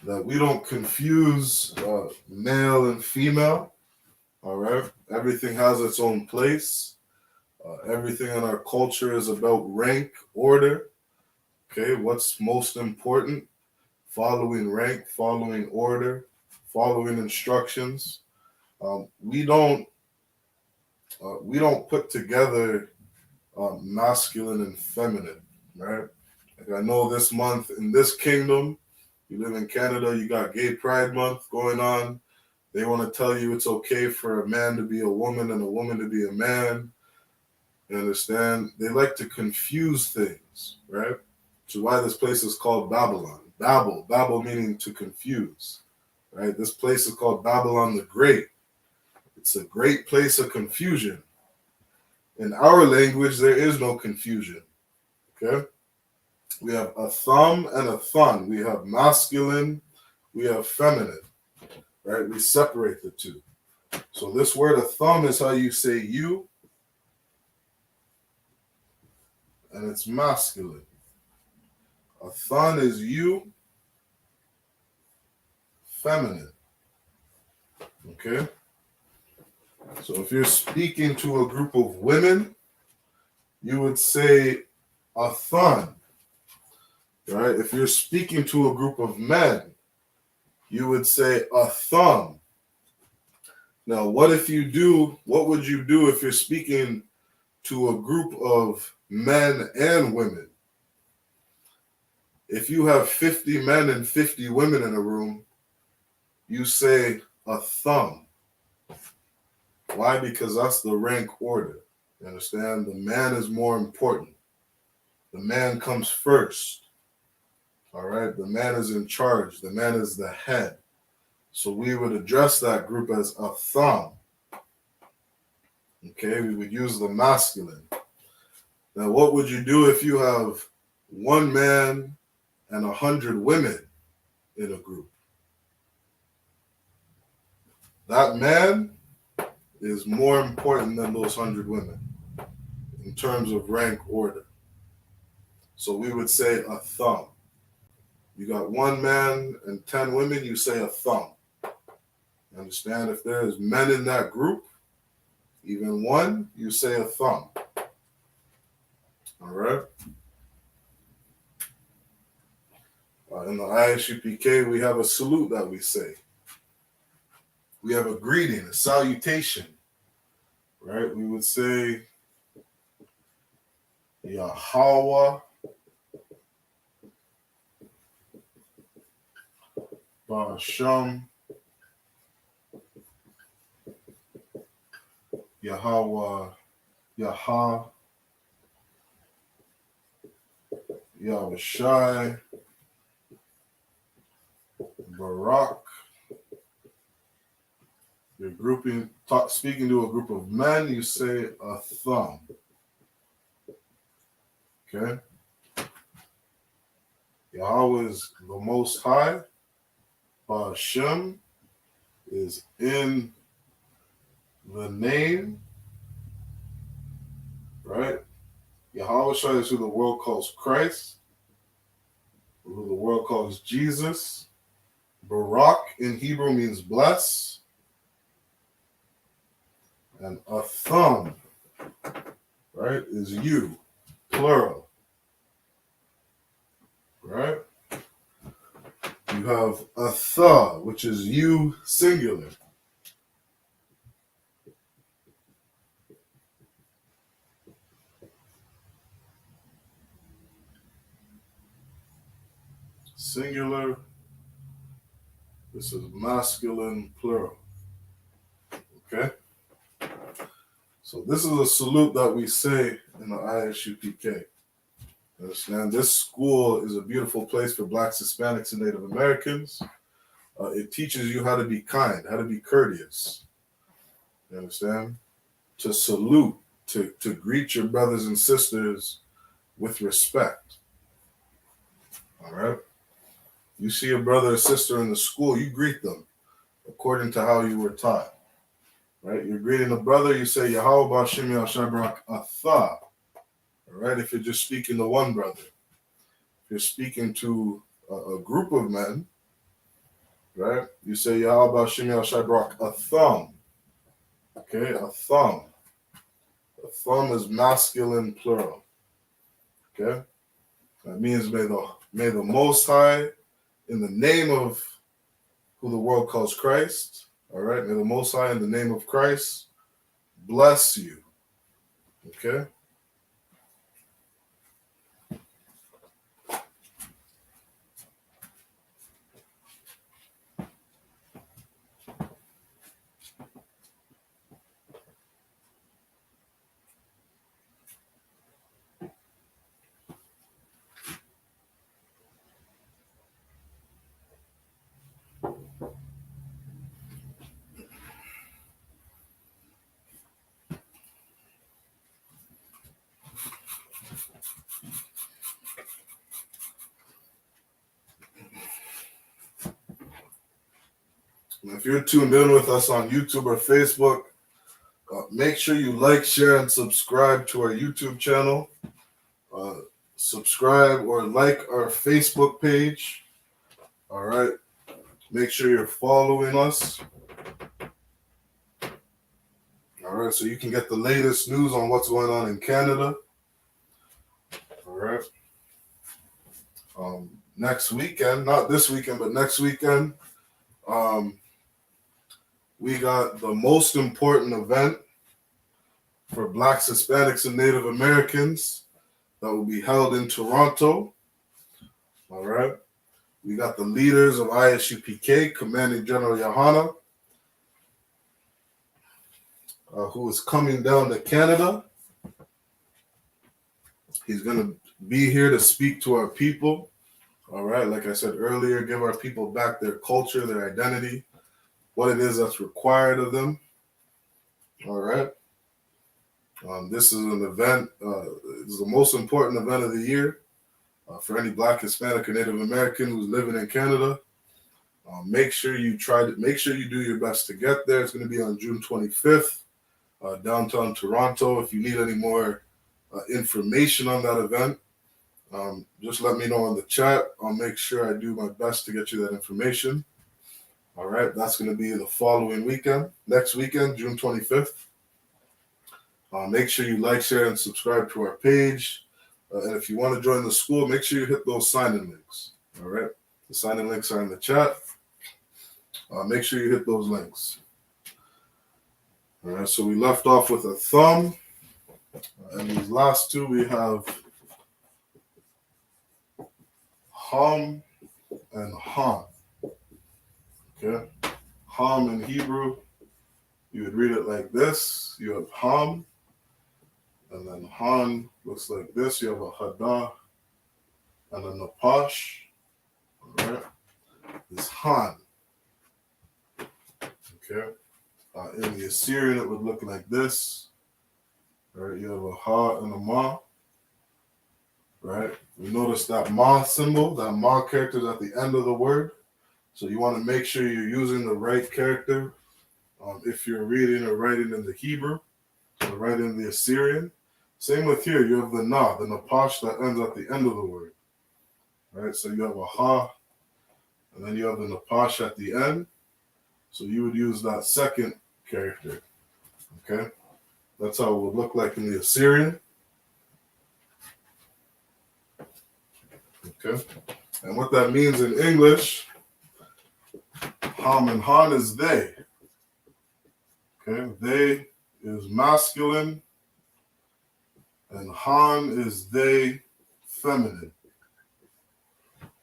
that we don't confuse male and female. All right. Everything has its own place. Everything in our culture is about rank, order. Okay. What's most important? Following rank, following order, following instructions. We don't put together masculine and feminine, right? Like I know this month in this kingdom, you live in Canada, you got Gay Pride Month going on. They want to tell you it's okay for a man to be a woman and a woman to be a man. You understand? They like to confuse things, right? Which is why this place is called Babylon. Babel meaning to confuse, right? This place is called Babylon the Great. It's a great place of confusion. In our language, there is no confusion, okay? We have a thumb and a thun. We have masculine, we have feminine, right? We separate the two. So this word a thumb is how you say you, and it's masculine. A thun is you, feminine, okay? So if you're speaking to a group of women, you would say a thun, right? If you're speaking to a group of men, you would say a thumb. Now, what would you do if you're speaking to a group of men and women? If you have 50 men and 50 women in a room, you say a thumb. Why? Because that's the rank order. You understand? The man is more important. The man comes first. All right? The man is in charge. The man is the head. So we would address that group as a thumb. Okay, we would use the masculine. Now, what would you do if you have one man and 100 women in a group? That man is more important than those 100 women in terms of rank order. So we would say a thumb. You got one man and 10 women, you say a thumb. Understand? If there's men in that group, even one, you say a thumb. All right? In the I.S.U.P.K, we have a salute that we say. We have a greeting, a salutation. Right? We would say, Yahweh Ba'asham Yahweh Yahah Yahushai Barak. You're speaking to a group of men, you say a thumb. Okay? Yahweh is the Most High. Hashem is in the name, right? Yahweh is who the world calls Christ, who the world calls Jesus. Barak in Hebrew means bless. And a thumb, right, is you, plural. Right? You have a tha, which is you, singular. Singular. This is masculine, plural. Okay? So this is a salute that we say in the I.S.U.P.K. Understand? This school is a beautiful place for Blacks, Hispanics, and Native Americans. It teaches you how to be kind, how to be courteous. You understand? To salute, to greet your brothers and sisters with respect. All right? You see a brother or sister in the school, you greet them according to how you were taught. Right? You're greeting a brother, you say, Yahweh Ba'ashim Yahshabrak Atha. All right? If you're just speaking to one brother. If you're speaking to a group of men, right? You say, Yahweh Ba'ashim Yahshabrak Atham. Okay? A thumb. A thumb is masculine, plural. Okay? That means may the Most High, in the name of who the world calls Christ, all right? May the Most High, in the name of Christ, bless you. Okay? And if you're tuned in with us on YouTube or Facebook, make sure you like, share, and subscribe to our YouTube channel. Subscribe or like our Facebook page. All right. Make sure you're following us. All right. So you can get the latest news on what's going on in Canada. All right. Next weekend, not this weekend, but next weekend, we got the most important event for Blacks, Hispanics, and Native Americans that will be held in Toronto. All right. We got the leaders of I.S.U.P.K, Commanding General YAHANNA, who is coming down to Canada. He's going to be here to speak to our people. All right. Like I said earlier, give our people back their culture, their identity. what it is that's required of them. All right. This is an event. It's the most important event of the year for any Black, Hispanic, or Native American who's living in Canada. Make sure you do your best to get there. It's going to be on June 25th, downtown Toronto. If you need any more information on that event, just let me know in the chat. I'll make sure I do my best to get you that information. All right, that's going to be the following weekend, next weekend, June 25th. Make sure you like, share, and subscribe to our page. And if you want to join the school, make sure you hit those sign-in links. All right, the sign-in links are in the chat. Make sure you hit those links. All right, so we left off with a thumb. And these last two, we have hum and han. Okay, hum in Hebrew, you would read it like this. You have hum, and then han looks like this. You have a hada and a napash. All right, is han. Okay, in the Assyrian, it would look like this. All right, you have a ha and a ma. Right, we notice that ma symbol, that ma character is at the end of the word. So you want to make sure you're using the right character. If you're reading or writing in the Hebrew, or writing in the Assyrian. Same with here, you have the na, the napash that ends at the end of the word. Right, so you have a ha, and then you have the napash at the end. So you would use that second character. Okay, that's how it would look like in the Assyrian. Okay, and what that means in English, ham and han is they. Okay, they is masculine, and han is they, feminine.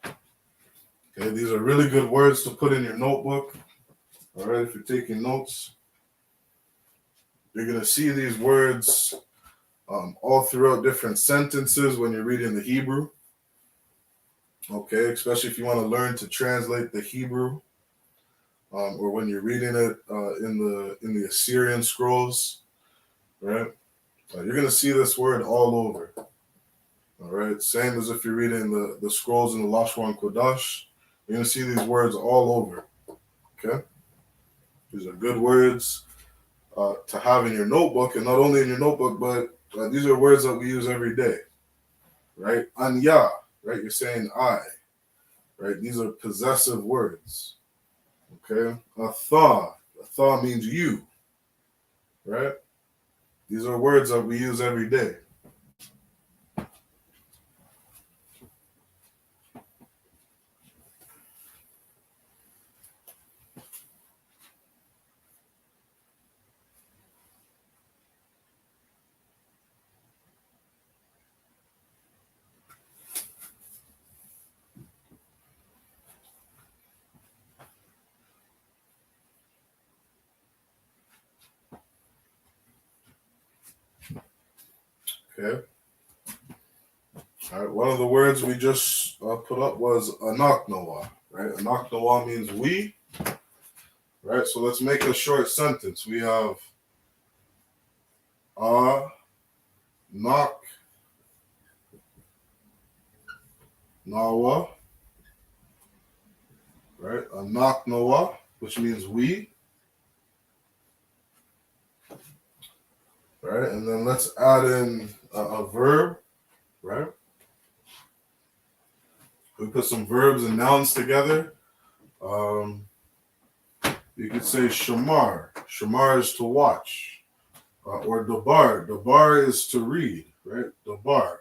Okay, these are really good words to put in your notebook. All right, if you're taking notes, you're going to see these words all throughout different sentences when you're reading the Hebrew. Okay, especially if you want to learn to translate the Hebrew, or when you're reading it in the Assyrian scrolls, right? You're going to see this word all over. All right, same as if you're reading the scrolls in the Lashon Kodash, you're going to see these words all over. Okay, these are good words to have in your notebook, and not only in your notebook, but these are words that we use every day. Right, anya, right? You're saying I. Right, these are possessive words. Okay, a means you. Right, these are words that we use every day. Okay. All right, one of the words we just put up was anaknoa, right? Anaknoa means we, right? So let's make a short sentence. We have nak nawa, right? Anaknoa, which means we, right? And then let's add in a verb, right? We put some verbs and nouns together. You could say shamar. Shamar is to watch. Or dabar. Dabar is to read, right? Dabar.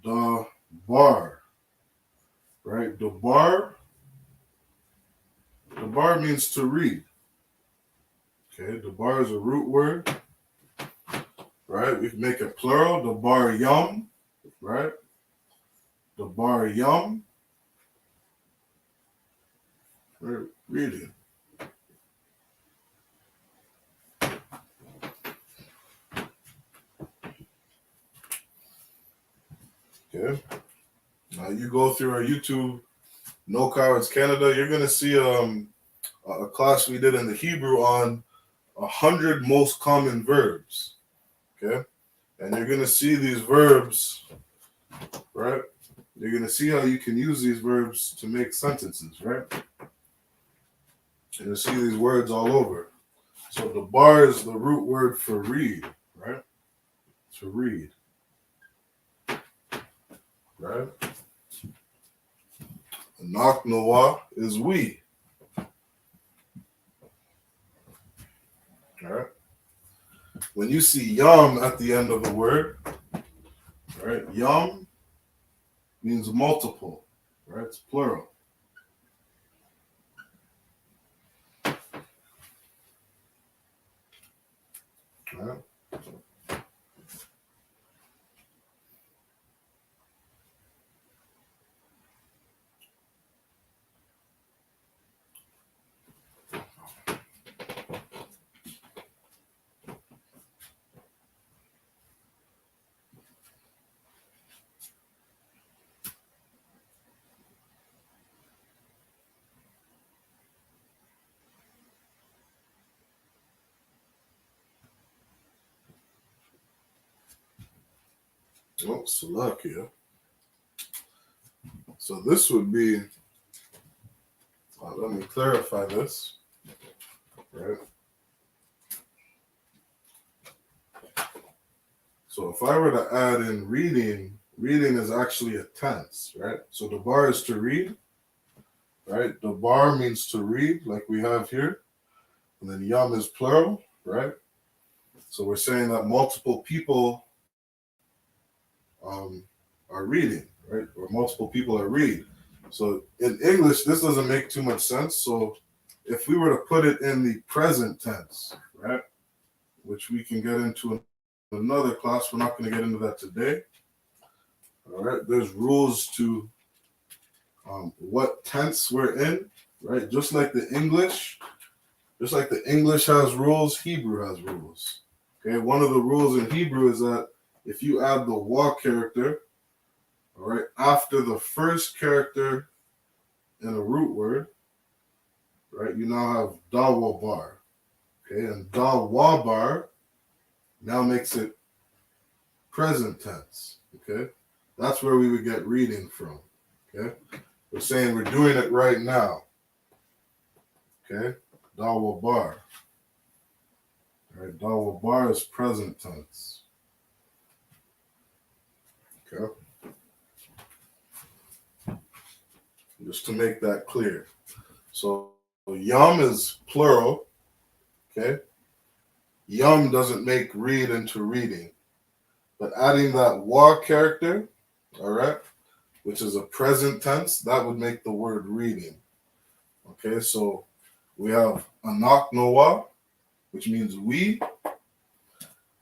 Dabar. Right? Dabar. Dabar means to read. Okay, dabar is a root word. Right? We can make it plural. Dabar yum. Right? Dabar yum. Right? Reading. Okay. Now you go through our YouTube, No Cowards Canada, you're gonna see a class we did in the Hebrew on 100 most common verbs. Okay, and you're gonna see these verbs, right? You're gonna see how you can use these verbs to make sentences, right? And you see these words all over. So the bar is the root word for read, right? To read, right? Knock Noah is we, right? When you see yum at the end of a word, right? Yum means multiple, right? It's plural. Right? Oh, Salakia. So this would be, let me clarify this, right? So if I were to add in reading, reading is actually a tense, right? So the bar is to read, right? The bar means to read, like we have here. And then yum is plural, right? So we're saying that multiple people are reading, right? Or multiple people are read. So in English, this doesn't make too much sense. So if we were to put it in the present tense, right? Which we can get into in another class, we're not going to get into that today. All right, there's rules to what tense we're in, right? Just like the English has rules, Hebrew has rules. Okay, one of the rules in Hebrew is that if you add the wa character, all right, after the first character in a root word, right, you now have dawa bar. Okay, and dawa bar now makes it present tense. Okay, that's where we would get reading from. Okay, we're saying we're doing it right now. Okay, dawa bar. All right, dawa bar is present tense. Okay, just to make that clear. So yum is plural. Okay, yum doesn't make read into reading, but adding that wa character, all right, which is a present tense, that would make the word reading. Okay, so we have anak noah, which means we.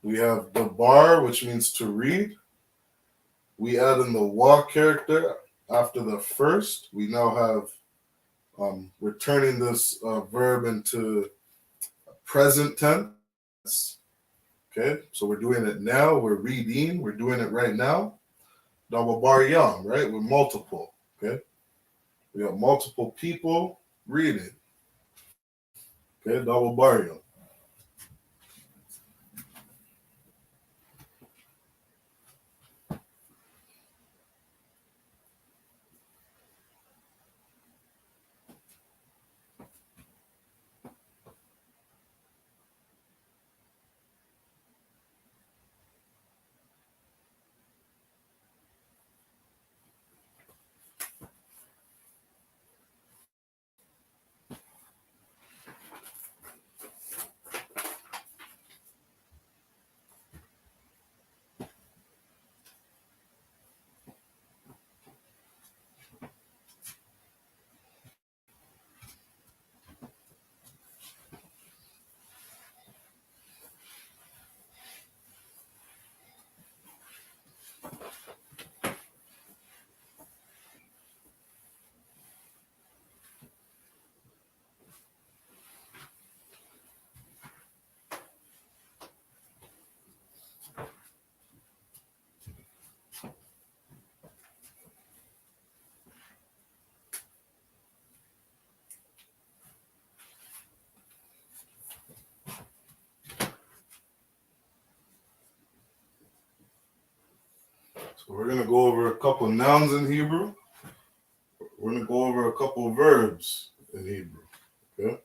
We have the bar, which means to read. We add in the wa character after the first. We now have, we're turning this verb into present tense. Okay, so we're doing it now. We're reading. We're doing it right now. Double bar yum, right? We're multiple. Okay, we have multiple people reading. Okay, double bar yum. So we're going to go over a couple nouns in Hebrew. We're going to go over a couple verbs in Hebrew. Okay?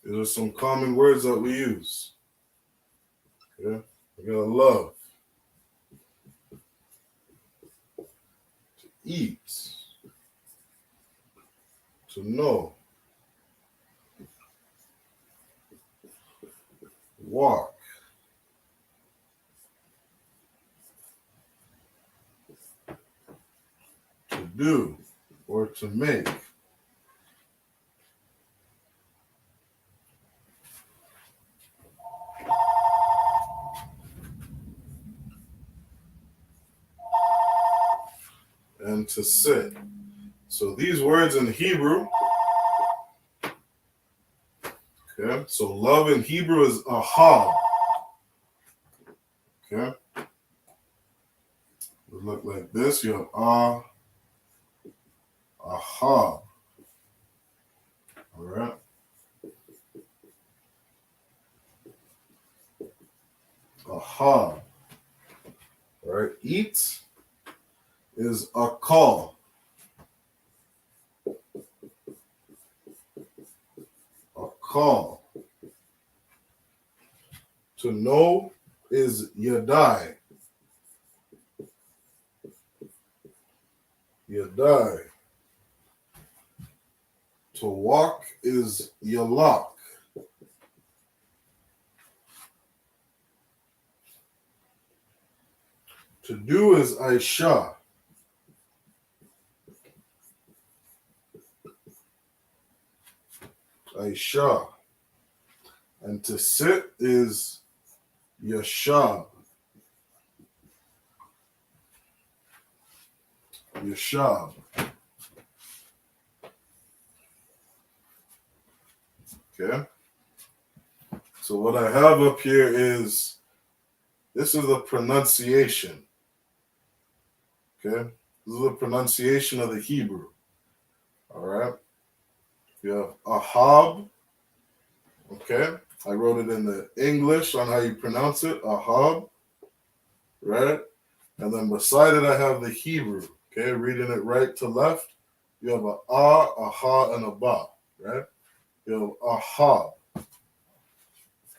These are some common words that we use. Okay? We got love, to eat, to know, walk, to do, or to make. And to sit. So these words in Hebrew, okay, so love in Hebrew is ahab. Okay, it look like this. You have ahab. All right, ahab. All right, eat is a call. A call. To know is yadai. Yadai. To walk is yalak. To do is aisha. Aisha. And to sit is yashab. Yashab. Okay. So what I have up here is, this is the pronunciation. Okay. This is the pronunciation of the Hebrew. All right. You have ahab. Okay. I wrote it in the English on how you pronounce it. Ahab. Right. And then beside it, I have the Hebrew. Okay. Reading it right to left. You have a ha, and a ba. Right. You have ahab.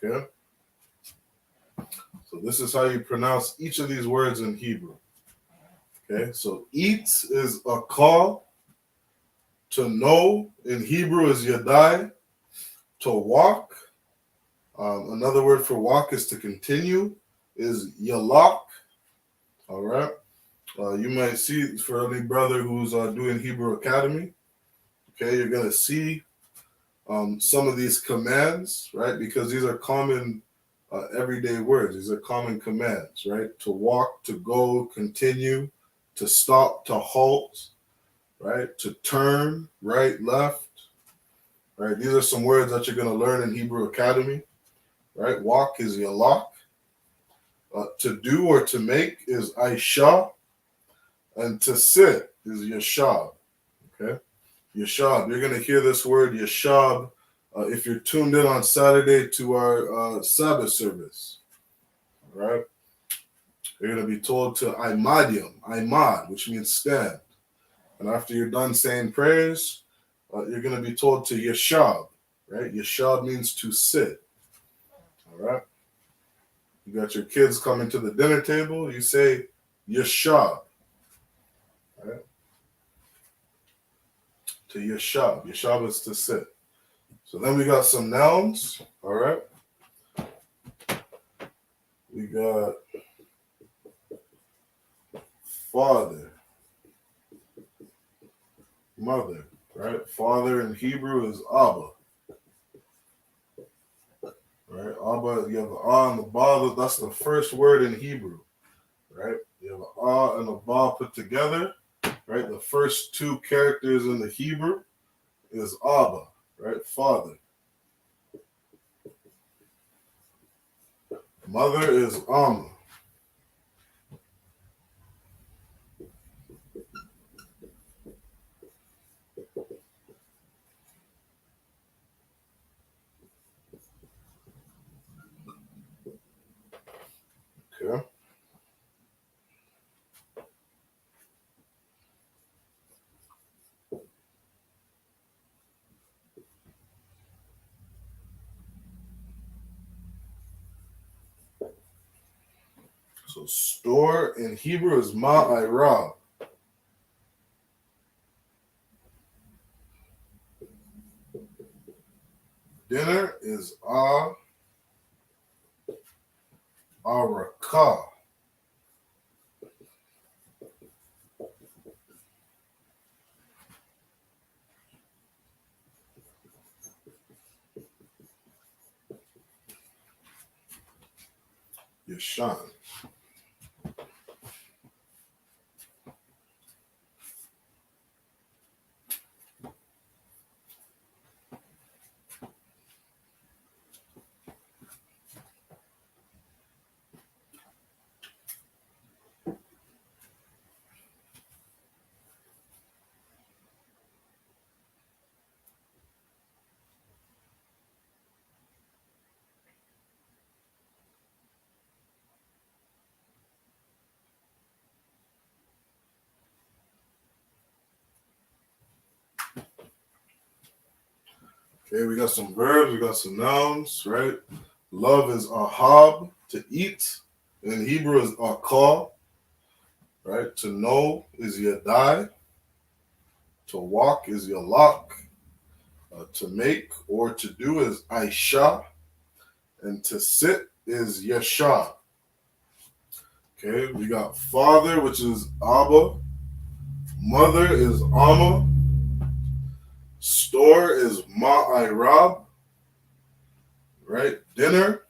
Okay. So this is how you pronounce each of these words in Hebrew. Okay. So eat is a call. To know in Hebrew is yadai. To walk, another word for walk is to continue, is yalak. All right. You might see, for any brother who's doing Hebrew Academy, okay, you're going to see some of these commands, right? Because these are common everyday words. These are common commands, right? To walk, to go, continue, to stop, to halt, right? To turn, right, left, right? These are some words that you're going to learn in Hebrew Academy, right? Walk is yalak. To do or to make is aisha. And to sit is yashab. Okay? Yashab. You're going to hear this word yashab if you're tuned in on Saturday to our Sabbath service. All right? You're going to be told to imad, which means stand. And after you're done saying prayers, you're going to be told to yashab. Right? Yashab means to sit. All right? You got your kids coming to the dinner table, you say yashab. Right? To yashab. Yashab is to sit. So then we got some nouns. All right. We got father, mother. Right. Father in Hebrew is Abba. Right. Abba, you have an ah and a ba. That's the first word in Hebrew. Right. You have an ah and a ba put together. Right. The first two characters in the Hebrew is Abba. Right. Father. Mother is Amma. Okay. So store in Hebrew is ma'irab. Dinner is araka. Yashan. Okay, we got some verbs, we got some nouns, right? Love is ahab, to eat. In Hebrew is akal, right? To know is yadai. To walk is yalak. To make or to do is aisha. And to sit is yasha. Okay, we got father, which is abba. Mother is ama. Store is ma'irab. Right? Dinner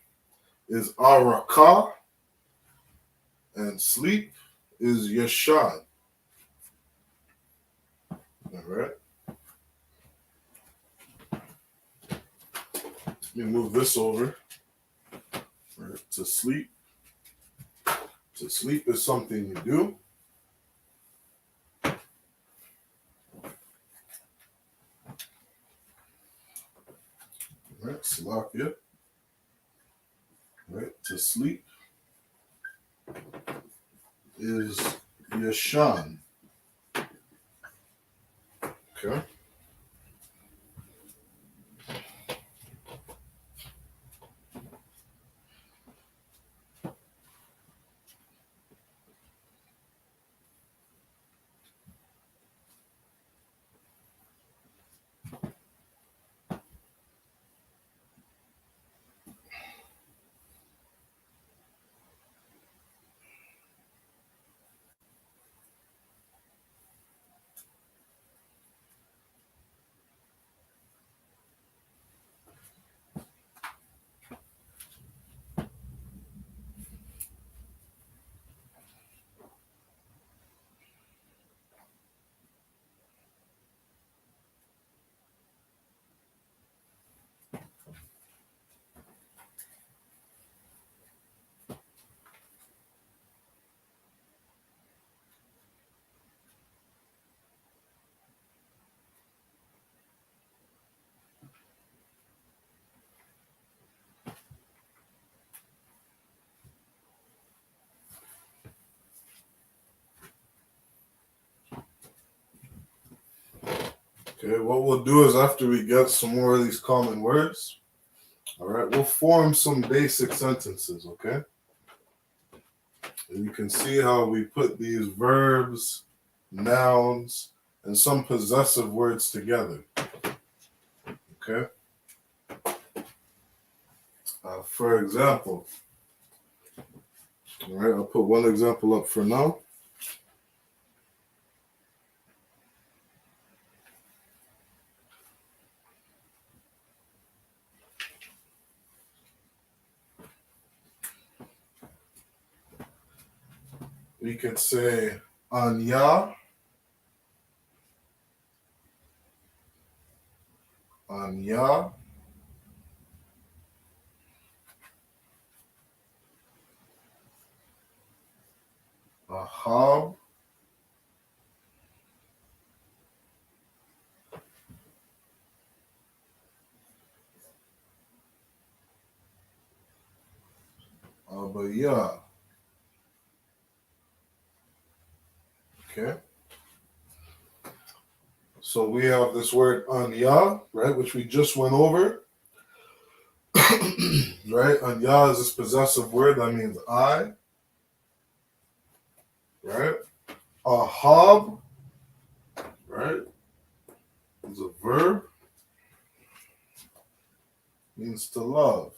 is araka. And sleep is yashan. All right. Let me move this over. Right. To sleep. To sleep is something you do. Right. Salakia. Right. To sleep is yashan. Okay. Okay, what we'll do is after we get some more of these common words, all right, we'll form some basic sentences, okay? And you can see how we put these verbs, nouns, and some possessive words together, okay? For example, all right, I'll put one example up for now. We could say anya, anya, ahab, abaya. Okay. So we have this word anya, right, which we just went over. Right? Anya is this possessive word that means I. right? Ahab, right, is a verb, means to love.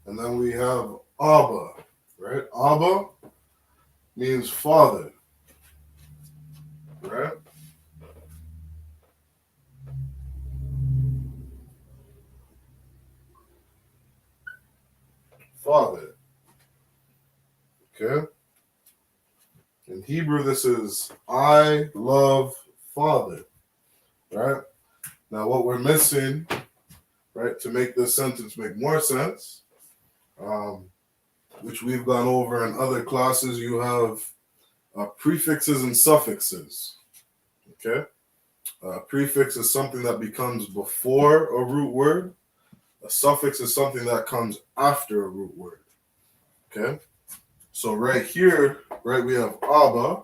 And then we have Abba, right? Abba means father, right? Father, okay? In Hebrew, this is I love father, right? Now, what we're missing, right, to make this sentence make more sense, which we've gone over in other classes, you have prefixes and suffixes, okay? Prefix is something that becomes before a root word. A suffix is something that comes after a root word, okay? So right here, right, we have Abba,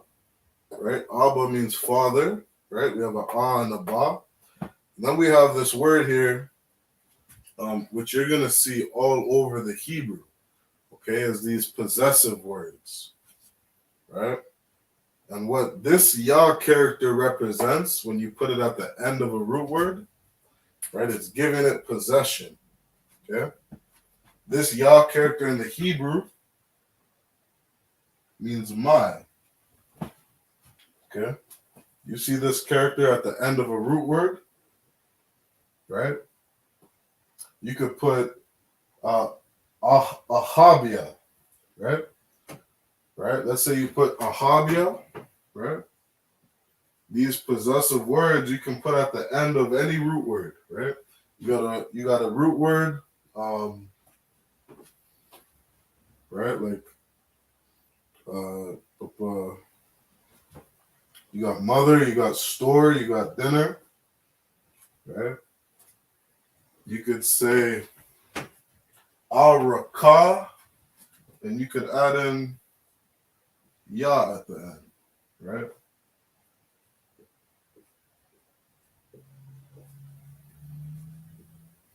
right? Abba means father, right? We have a A and a Ba. And then we have this word here, which you're going to see all over the Hebrew, okay, as these possessive words, right? And what this Yah character represents when you put it at the end of a root word, right, it's giving it possession, okay? This Yah character in the Hebrew means my, okay? You see this character at the end of a root word, right? You could put ahabia, right? Right? Let's say you put ahabia, right? These possessive words you can put at the end of any root word, right? You got a root word, right? Like you got mother, you got store, you got dinner, right? You could say araka, and you could add in ya at the end, right?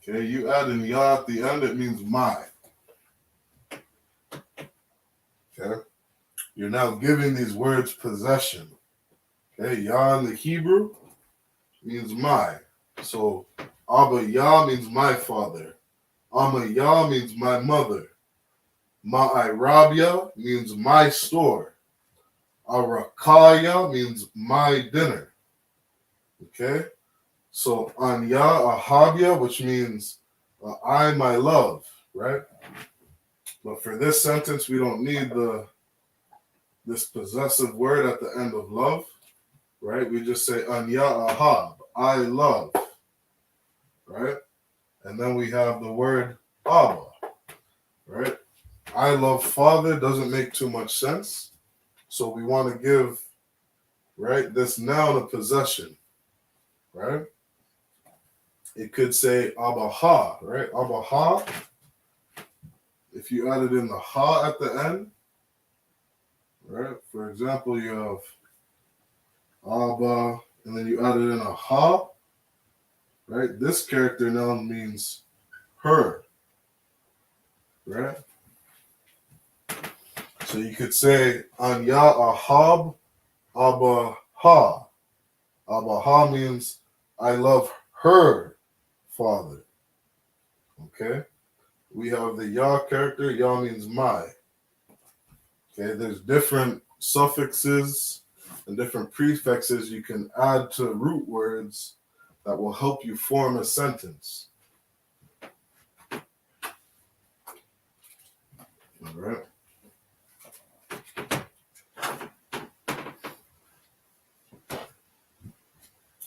Okay, you add in ya at the end, it means my. Okay, you're now giving these words possession. Okay, ya in the Hebrew means my. So Abba Yah means my father. Amma Yah means my mother. Ma'irabia means my store. Arakaya means my dinner. Okay? So Anya Ahabia, which means I my love, right? But for this sentence, we don't need this possessive word at the end of love, right? We just say Anya Ahab, I love, right? And then we have the word Abba, right? I love father doesn't make too much sense. So we want to give, right, this noun a possession, right? It could say Abaha, right? Abaha. If you added in the ha at the end, right? For example, you have Abba, and then you added in a ha, right? This character noun means her, right? So you could say Anya Ahab Abaha. Abaha means I love her father. Okay? We have the Yah character. Yah means my. Okay? There's different suffixes and different prefixes you can add to root words that will help you form a sentence. All right?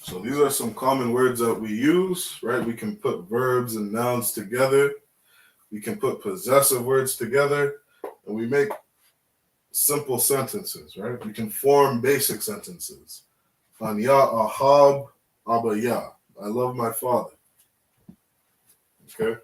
So these are some common words that we use, right? We can put verbs and nouns together. We can put possessive words together, and we make simple sentences, right? We can form basic sentences. Anya Ahab Abba Yah. I love my father. Okay?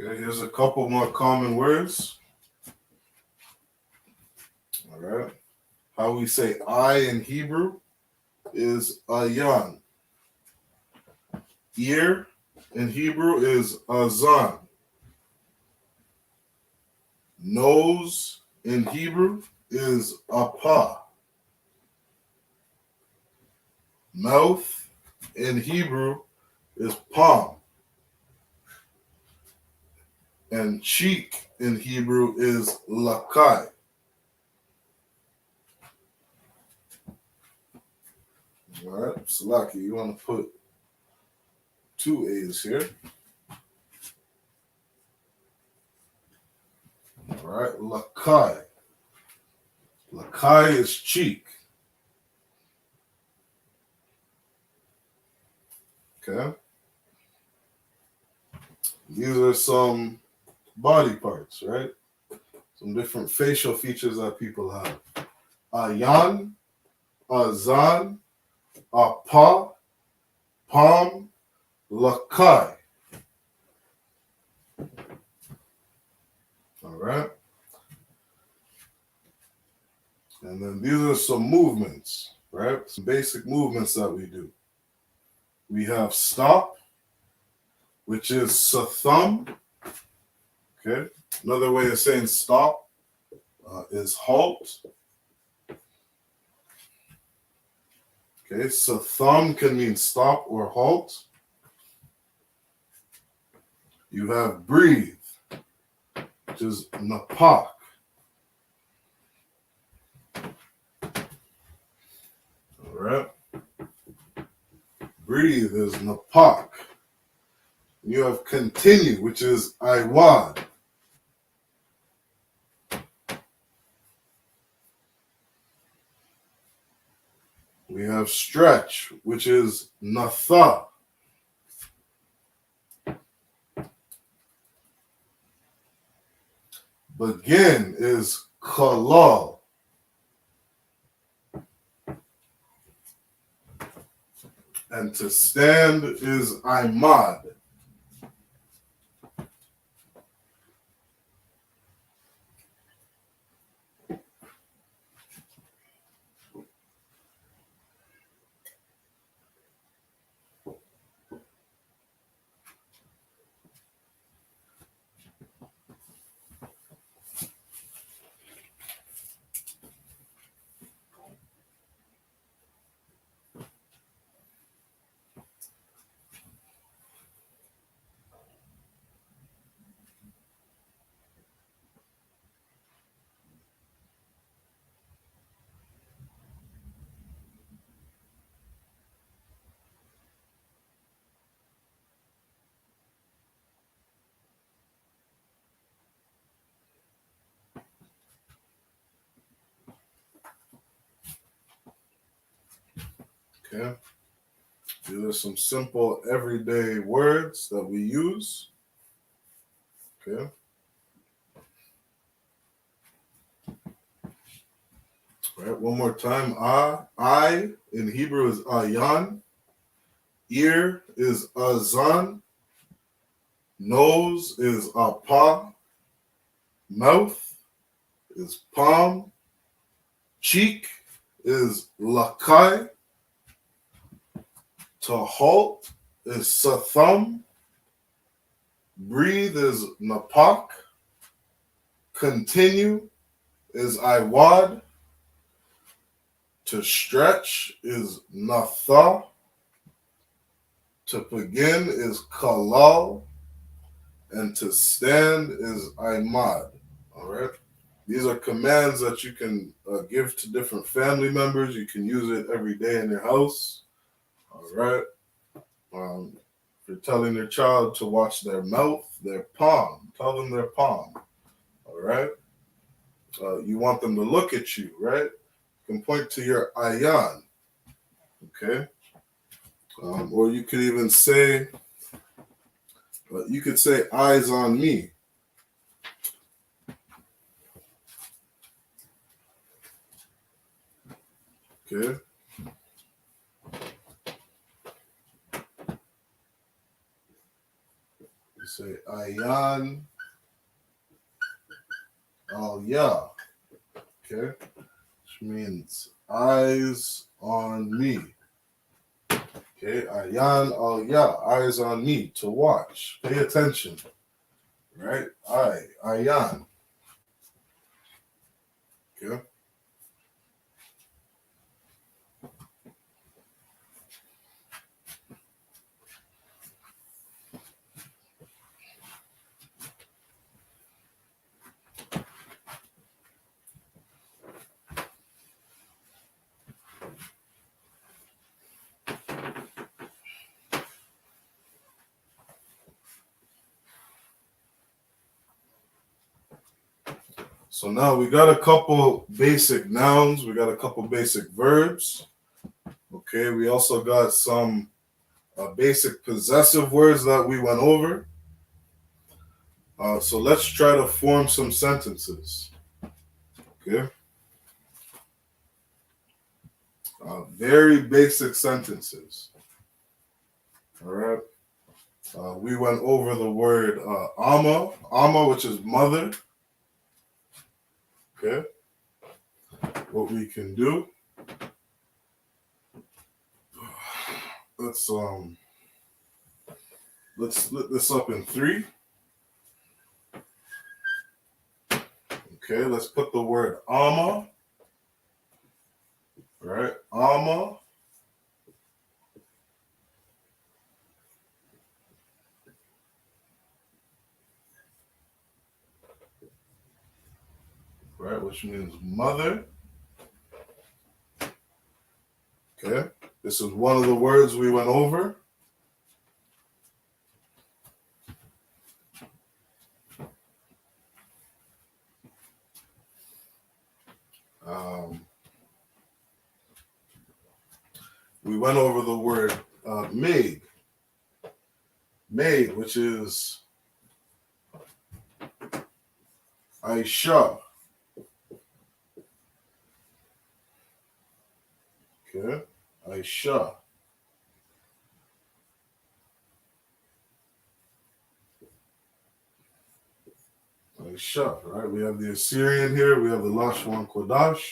Okay, here's a couple more common words. All right. How we say I in Hebrew is ayan. Ear in Hebrew is azan. Nose in Hebrew is apa. Mouth in Hebrew is palm. And cheek in Hebrew is lakai. All right, Salaki, you want to put two A's here. All right, lakai. Lakai is cheek. Okay. These are some body parts, right? Some different facial features that people have. Ayan, azan, apa, palm, lakai. All right. And then these are some movements, right? Some basic movements that we do. We have stop, which is satham. Okay. Another way of saying stop is halt. Okay. Satham can mean stop or halt. You have breathe, which is napak. All right. Breathe is napak. You have continue, which is iwad. We have stretch, which is natha. Begin is kalal. And to stand is imad. Okay. These are some simple everyday words that we use. Okay. All right, one more time. I in Hebrew is ayan. Ear is azan. Nose is apa. Mouth is palm. Cheek is lakai. To halt is satham. Breathe is napak. Continue is iwad. To stretch is natha. To begin is kalal. And to stand is imad. All right. These are commands that you can give to different family members. You can use it every day in your house. All right. If you're telling your child to watch their mouth, their palm, tell them their palm. All right. You want them to look at you, right? You can point to your ayan. Okay. Or you could even say, you could say eyes on me. Okay. You say Ayan al-Ya. Okay, which means eyes on me. Okay, Ayan al-Ya, eyes on me, to watch, pay attention. Right? Ayan. Okay. So now we got a couple basic nouns, we got a couple basic verbs. Okay, we also got some basic possessive words that we went over. So let's try to form some sentences. Okay. Very basic sentences. All right. We went over the word ama, which is mother. Okay. What we can do. Let's split this up in 3. Okay, let's put the word ama. Right, ama. Right, which means mother. Okay, this is one of the words we went over. We went over the word maid, which is Aisha. Okay, Aisha. Aisha, right? We have the Assyrian here, we have the Lashwan Kodash,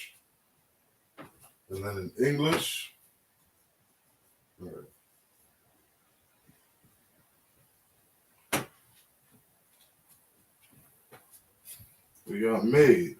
and then in English, right. We got maid.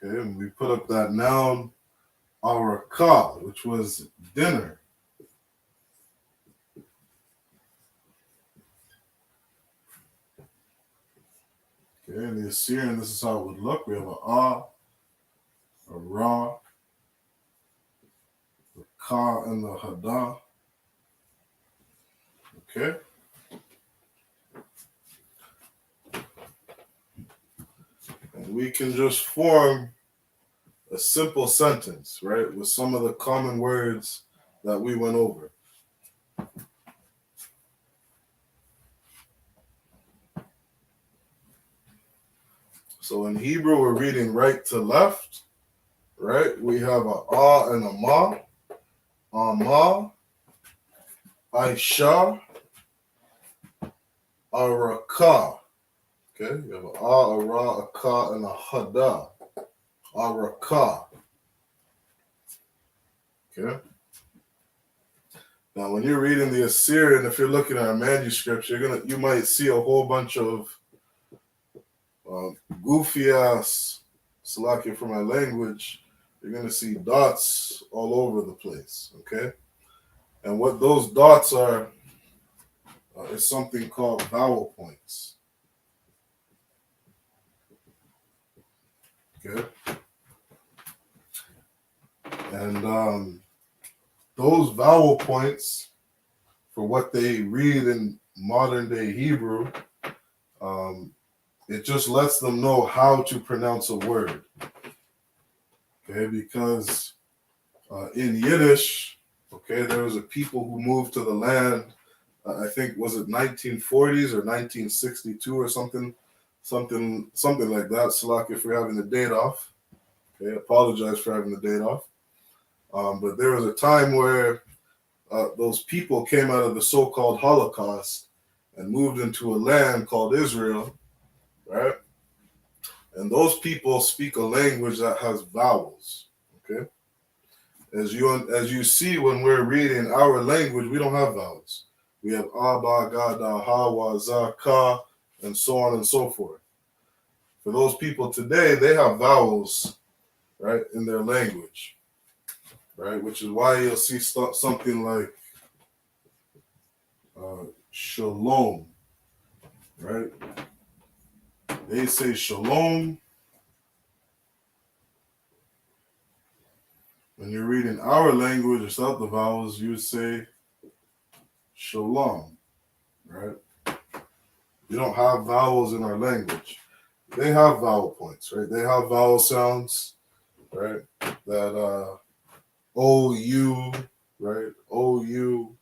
Okay, and we put up that noun, arakah, which was dinner. Okay, in the Assyrian, this is how it would look. We have a ra, the ka, and the hada. Okay. And we can just form a simple sentence, right, with some of the common words that we went over. So in Hebrew, we're reading right to left, right? We have a and a ma, ama, Aisha, araka. Okay, you have a ra, a ka, and a hada, araka. Okay. Now, when you're reading the Assyrian, if you're looking at a manuscript, you might see a whole bunch of goofy ass, Salakia for my language, you're going to see dots all over the place, okay? And what those dots are is something called vowel points, okay? And those vowel points, for what they read in modern day Hebrew, it just lets them know how to pronounce a word, okay? Because in Yiddish, Okay, there was a people who moved to the land. I think was it 1940s or 1962 or something like that. Salaki for having the date off. Okay, apologize for having the date off. But there was a time where those people came out of the so-called Holocaust and moved into a land called Israel, right? And those people speak a language that has vowels. Okay, as you see when we're reading our language, we don't have vowels. We have Abba, Gada, Ha, Wa, Za, Ka, and so on and so forth. For those people today, they have vowels, right, in their language, right? Which is why you'll see something like shalom, right? They say shalom. When you're reading our language without the vowels, you would say shalom, right? We don't have vowels in our language. They have vowel points, right? They have vowel sounds, right? That O-U, right? O-U,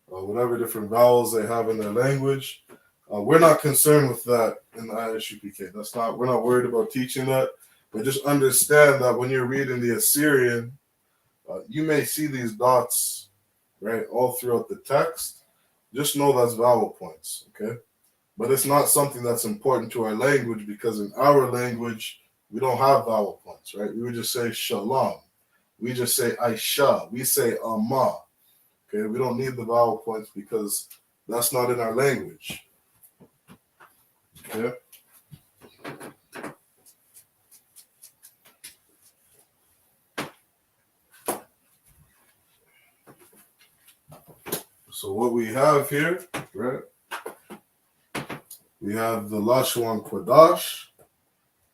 whatever different vowels they have in their language. We're not concerned with that in the I.S.U.P.K. We're not worried about teaching that, but just understand that when you're reading the Assyrian, you may see these dots, right, all throughout the text. Just know that's vowel points, okay? But it's not something that's important to our language because in our language, we don't have vowel points, right? We would just say shalom. We just say Aisha. We say Amma. Okay, we don't need the vowel points because that's not in our language. Okay. So what we have here, right? We have the Lashuan Quadash,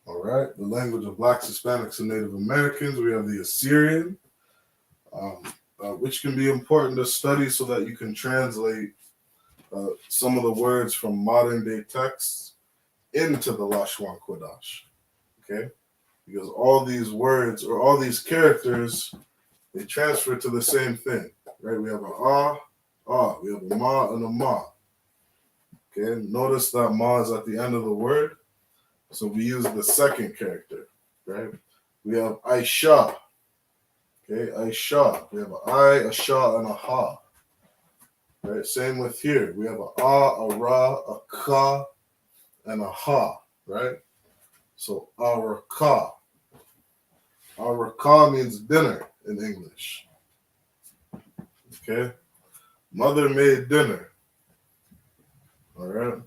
all right, the language of Blacks, Hispanics, and Native Americans. We have the Assyrian, which can be important to study so that you can translate some of the words from modern day texts into the Lashuan Quadash, okay? Because all these words or all these characters, they transfer to the same thing, right? We have a we have a ma and a ma. Okay, notice that ma is at the end of the word, so we use the second character, right? We have Aisha, okay, Aisha. We have an I, a sha, and a ha. Right, same with here. We have a ra, a ka, and a ha, right? So our ka. Our ka means dinner in English. Okay? Mother made dinner. All right?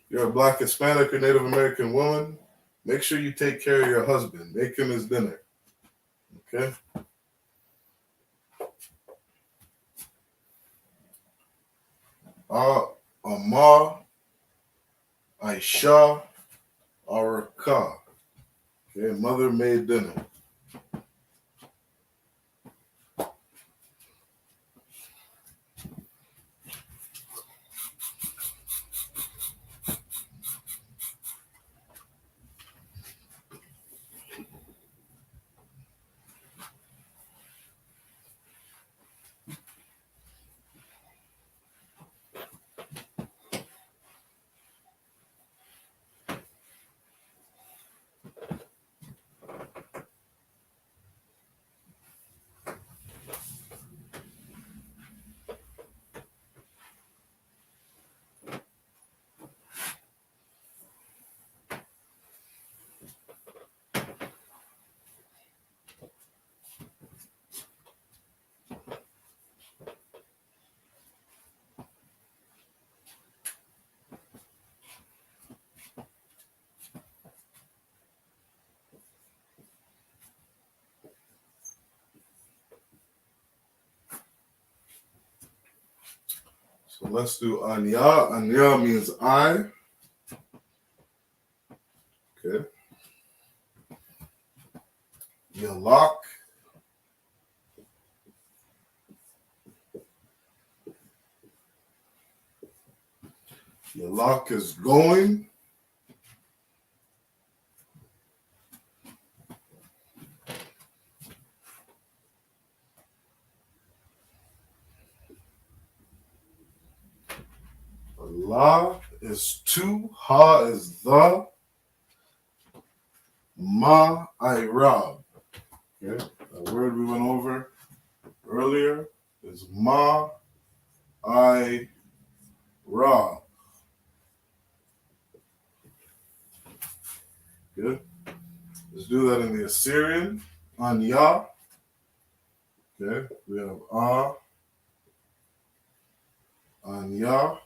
You're a Black, Hispanic, or Native American woman. Make sure you take care of your husband. Make him his dinner. Okay? Amar, Aisha, Araka. Okay, mother made dinner. So let's do Anya. Anya means I. Okay. Yalak. Yalak is going. La is to, ha is the, ma I rob. Okay, the word we went over earlier is ma I rob. Good. Let's do that in the Assyrian. Anya. Okay, we have Anya.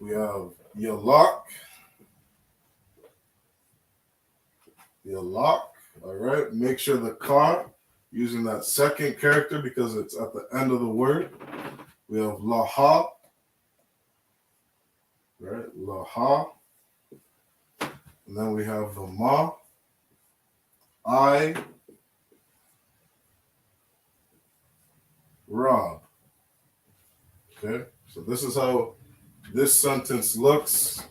We have Yalak. Yalak. All right. Make sure the ka, using that second character because it's at the end of the word. We have Laha. Right. Laha. And then we have the ma. I rob. Okay. So this is how this sentence looks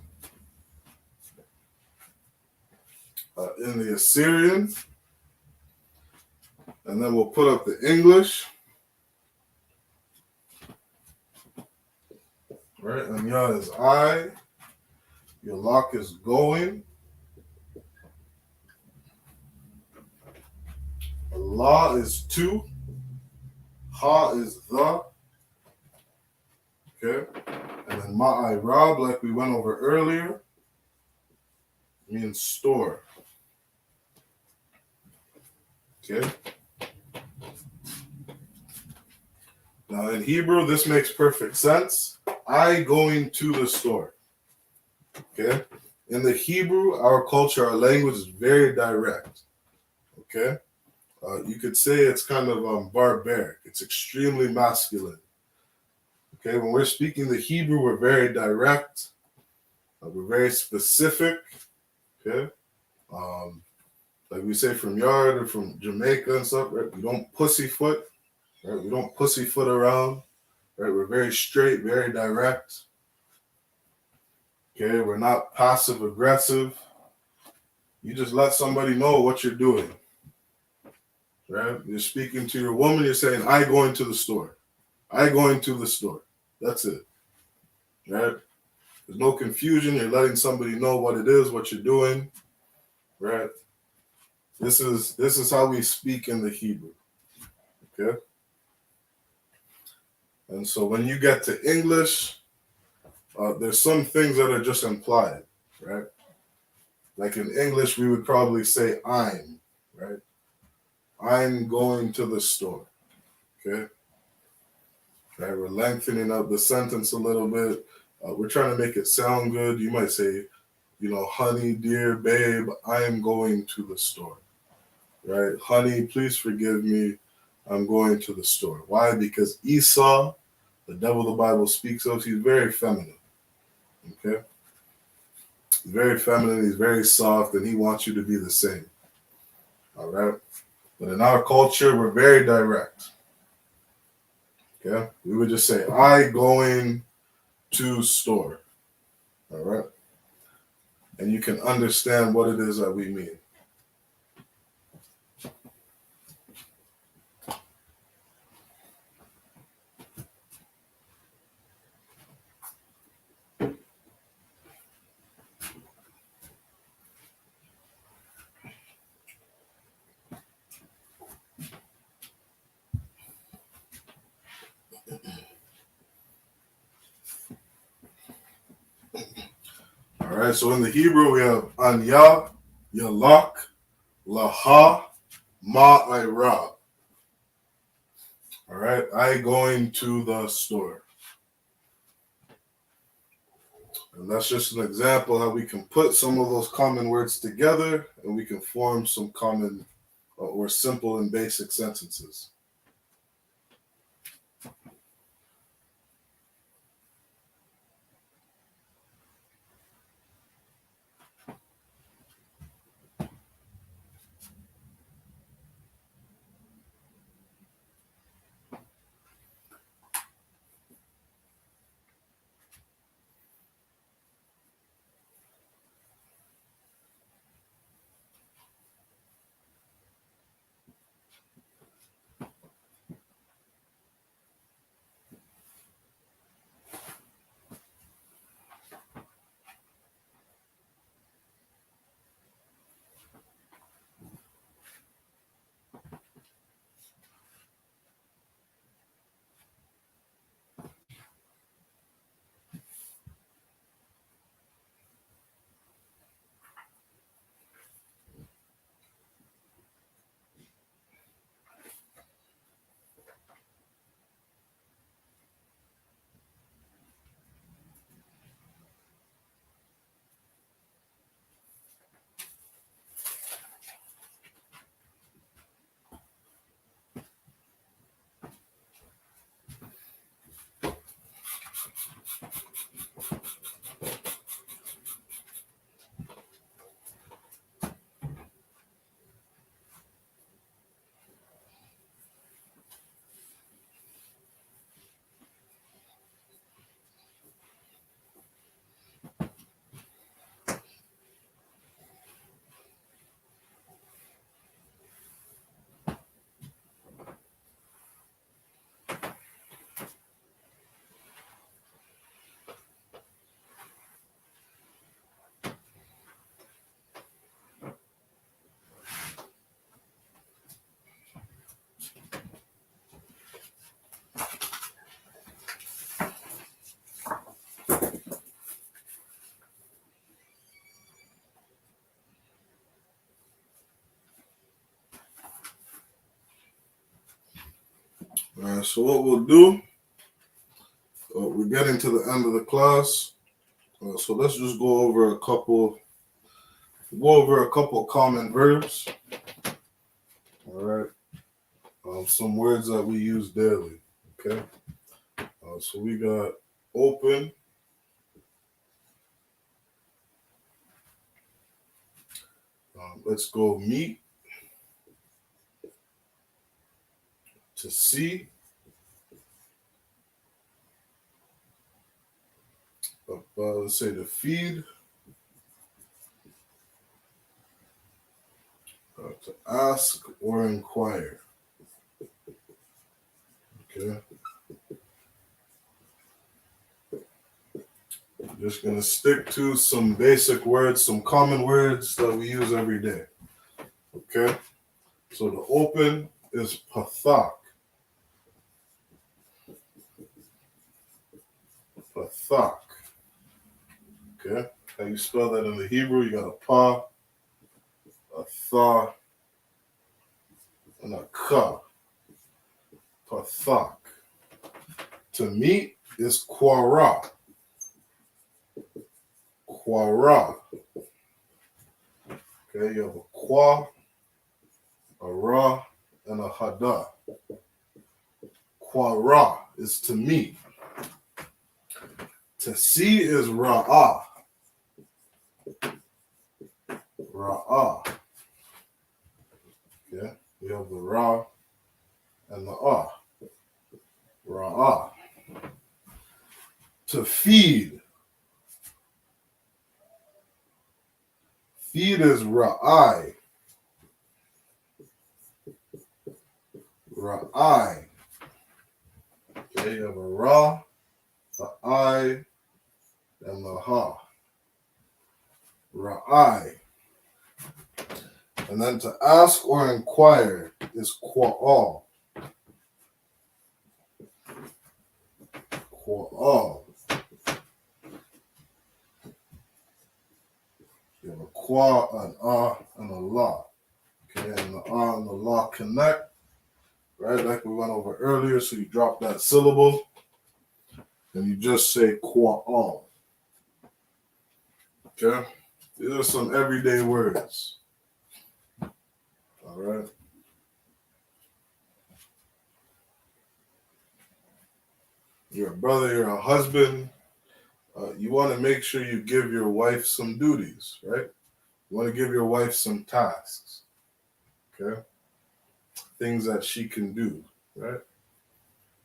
in the Assyrian. And then we'll put up the English. Right. Anya is I. Yalak is going. La is to. Ha is the. Okay. And then ma'ai rob, like we went over earlier, means store. Okay. Now in Hebrew, this makes perfect sense. I going to the store. Okay. In the Hebrew, our culture, our language is very direct. Okay. You could say it's kind of barbaric. It's extremely masculine. Okay. When we're speaking the Hebrew, we're very direct. We're very specific. Okay. Like we say from Yard or from Jamaica and stuff, right? We don't pussyfoot. Right? We don't pussyfoot around. Right? We're very straight, very direct. Okay, we're not passive aggressive. You just let somebody know what you're doing. Right? You're speaking to your woman, you're saying, I going to the store. I going to the store. That's it. Right? There's no confusion. You're letting somebody know what it is, what you're doing. Right? This is how we speak in the Hebrew. Okay? And so when you get to English, there's some things that are just implied, right? Like in English, we would probably say I'm, right? I'm going to the store, okay? Right, we're lengthening up the sentence a little bit. We're trying to make it sound good. You might say, honey, dear babe, I am going to the store, right? Honey, please forgive me. I'm going to the store. Why? Because Esau, the devil the Bible speaks of, he's very feminine, okay? He's very feminine, he's very soft, and he wants you to be the same. All right? But in our culture, we're very direct. Okay? We would just say, I going to store. All right? And you can understand what it is that we mean. All right, so in the Hebrew, we have Anya, Yalak, Laha, Ma'ira. All right, I going to the store. And that's just an example how we can put some of those common words together and we can form some common or simple and basic sentences. So what we'll do, we're getting to the end of the class. So let's just go over a couple common verbs. All right. Some words that we use daily. Okay. So we got open. Let's go meet. To see. Let's say to feed. To ask or inquire. Okay. I'm just going to stick to some basic words, some common words that we use every day. Okay. So the open is pathak. Pathak. Okay. How you spell that in the Hebrew? You got a pa, a tha, and a ka. Pathak. To meet is quara. Quara. Okay, you have a qua, a ra, and a hada. Quara is to meet. To see is ra'ah. Ra'ah. Okay, you have the ra and the ah. Ra'ah. To feed. Feed is ra'ai. Ra'ai. Okay, you have a ra, the I, and the ha. Ra'ai. And then to ask or inquire is qua'al. Qua'al. You have a qua, an ah, and a la. Okay, and the ah and the la connect, right? Like we went over earlier. So you drop that syllable and you just say qua'al. Okay? These are some everyday words. All right? You're a brother, you're a husband. You want to make sure you give your wife some duties, right? You want to give your wife some tasks, okay? Things that she can do, right?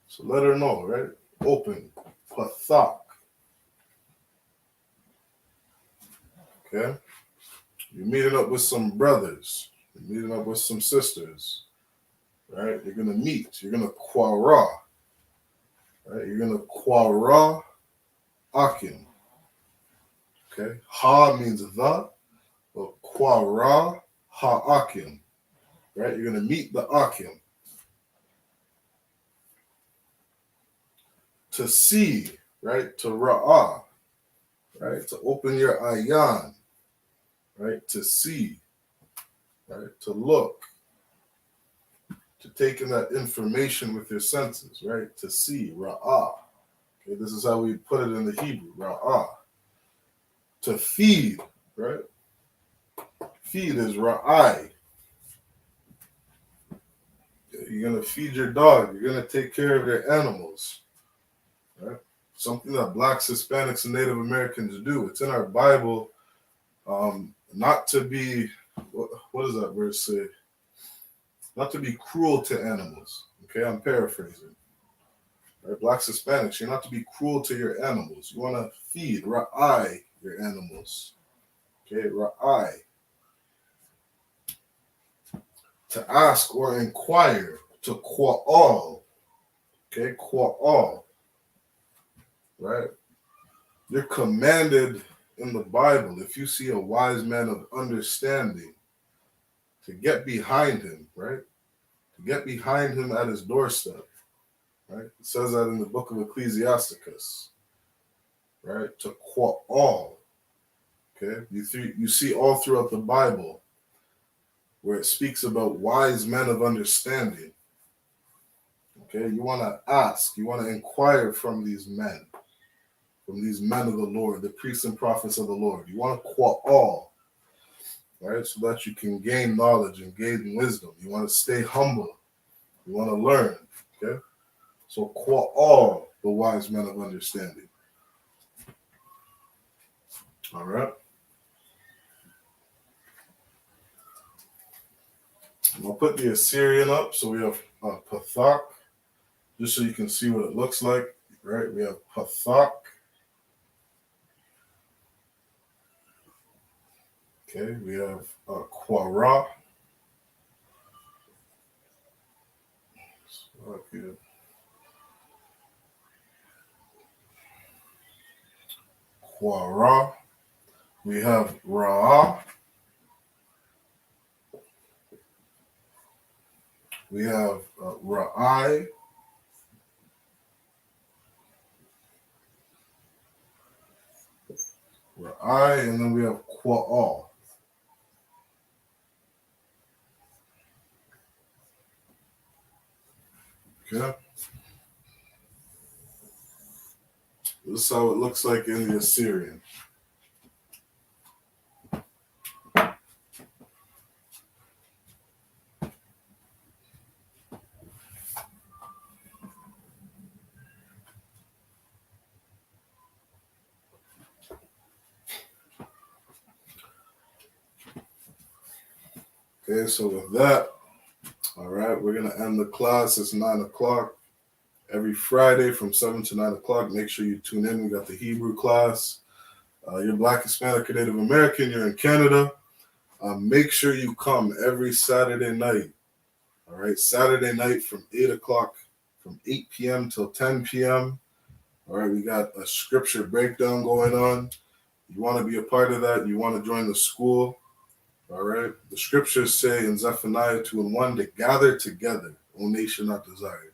So let her know, right? Open, pathak, okay? You're meeting up with some brothers. You're meeting up with some sisters, right? You're going to meet. You're going to quara, right? You're going to quara akim, okay? Ha means the, but quara ha akim, right? You're going to meet the akim. To see, right? To ra'ah, right? To open your ayan, right? To see, right? To look, to take in that information with your senses, right? To see, ra'ah. Okay, this is how we put it in the Hebrew, ra'ah. To feed, right? Feed is ra'ai. You're going to feed your dog. You're going to take care of your animals, right? Something that blacks, Hispanics, and Native Americans do. It's in our Bible, not to be, what does that verse say? Not to be cruel to animals. Okay, I'm paraphrasing. Right? Blacks, Hispanics, you're not to be cruel to your animals. You want to feed, ra'ai, your animals. Okay, ra'ai. To ask or inquire, to qua'al. Okay, qua'al. Right? You're commanded in the Bible, if you see a wise man of understanding, to get behind him, right? To get behind him at his doorstep, right? It says that in the book of Ecclesiasticus, right? To qua'al, okay? You see all throughout the Bible where it speaks about wise men of understanding, Okay, you want to ask, you want to inquire from these men of the Lord, the priests and prophets of the Lord. You want to all, right, so that you can gain knowledge and gain wisdom. You want to stay humble. You want to learn, okay? So all the wise men of understanding. All right. I'll put the Assyrian up. So we have Pathak, just so you can see what it looks like, right? We have Pathak. Okay, we have Quara. Okay. Quara. We have Ra. We have Ra'ai. Ra'ai, and then we have Qua'al. Okay. This is how it looks like in the Assyrian. Okay, so with that, all right, we're going to end the class. It's 9 o'clock. Every Friday from 7 to 9 o'clock, make sure you tune in. We got the Hebrew class. You're Black, Hispanic, or Native American. You're in Canada. Make sure you come every Saturday night. All right, Saturday night from 8 o'clock, from 8 p.m. till 10 p.m. All right, we got a scripture breakdown going on. You want to be a part of that. You want to join the school. All right. The scriptures say in Zephaniah 2:1 to gather together, O nation not desired.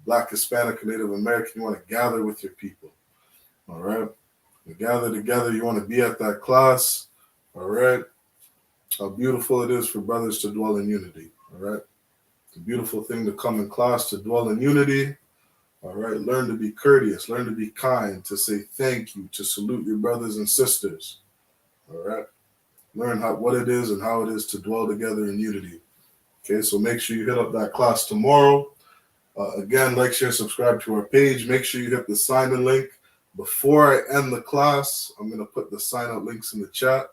Black, Hispanic, and Native American, you want to gather with your people. All right. You gather together. You want to be at that class. All right. How beautiful it is for brothers to dwell in unity. All right. It's a beautiful thing to come in class, to dwell in unity. All right. Learn to be courteous. Learn to be kind, to say thank you, to salute your brothers and sisters. All right. Learn what it is and how it is to dwell together in unity. Okay, so make sure you hit up that class tomorrow. Again, like, share, subscribe to our page. Make sure you hit the sign-in link. Before I end the class, I'm going to put the sign-out links in the chat.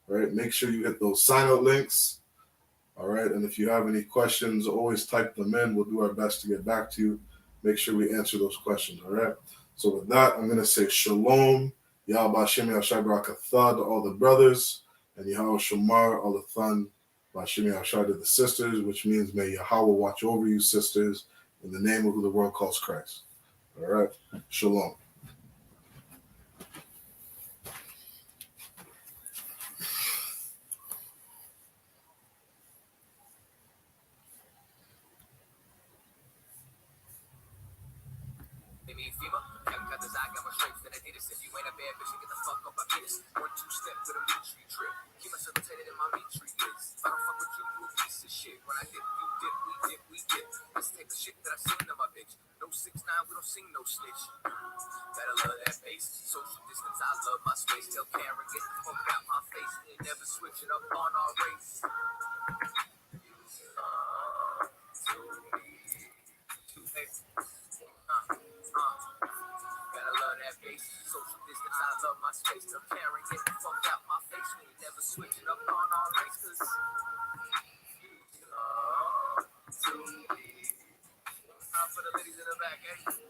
All right, make sure you hit those sign-out links. All right, and if you have any questions, always type them in. We'll do our best to get back to you. Make sure we answer those questions, all right? So with that, I'm going to say shalom, Yahweh Hashem Yahshai Barakatha to all the brothers, and Yahweh Shamar, all the Thun, Hashem Yahshai to the sisters, which means may Yahweh watch over you, sisters, in the name of who the world calls Christ. All right, shalom. If you ain't a bad bitch, get the fuck up, I get it. 1-2 step with a meat tree trip. Keep myself rotated in my meat tree is. If I don't fuck with you, you a piece of shit. When I dip, you dip, we dip, we dip. Let's take the shit that I seen to my bitch. No 6ix9ine, we don't sing no snitch. Gotta love that bass. Social distance, I love my space. Tell Karen, get the fuck out my face. We ain't never switch it up on our race. Gotta love that bass. Social distance, I love my space. Tell Karen, get the fuck out my face. We ain't never switch it up on our race. Cause for the ladies in the back, eh?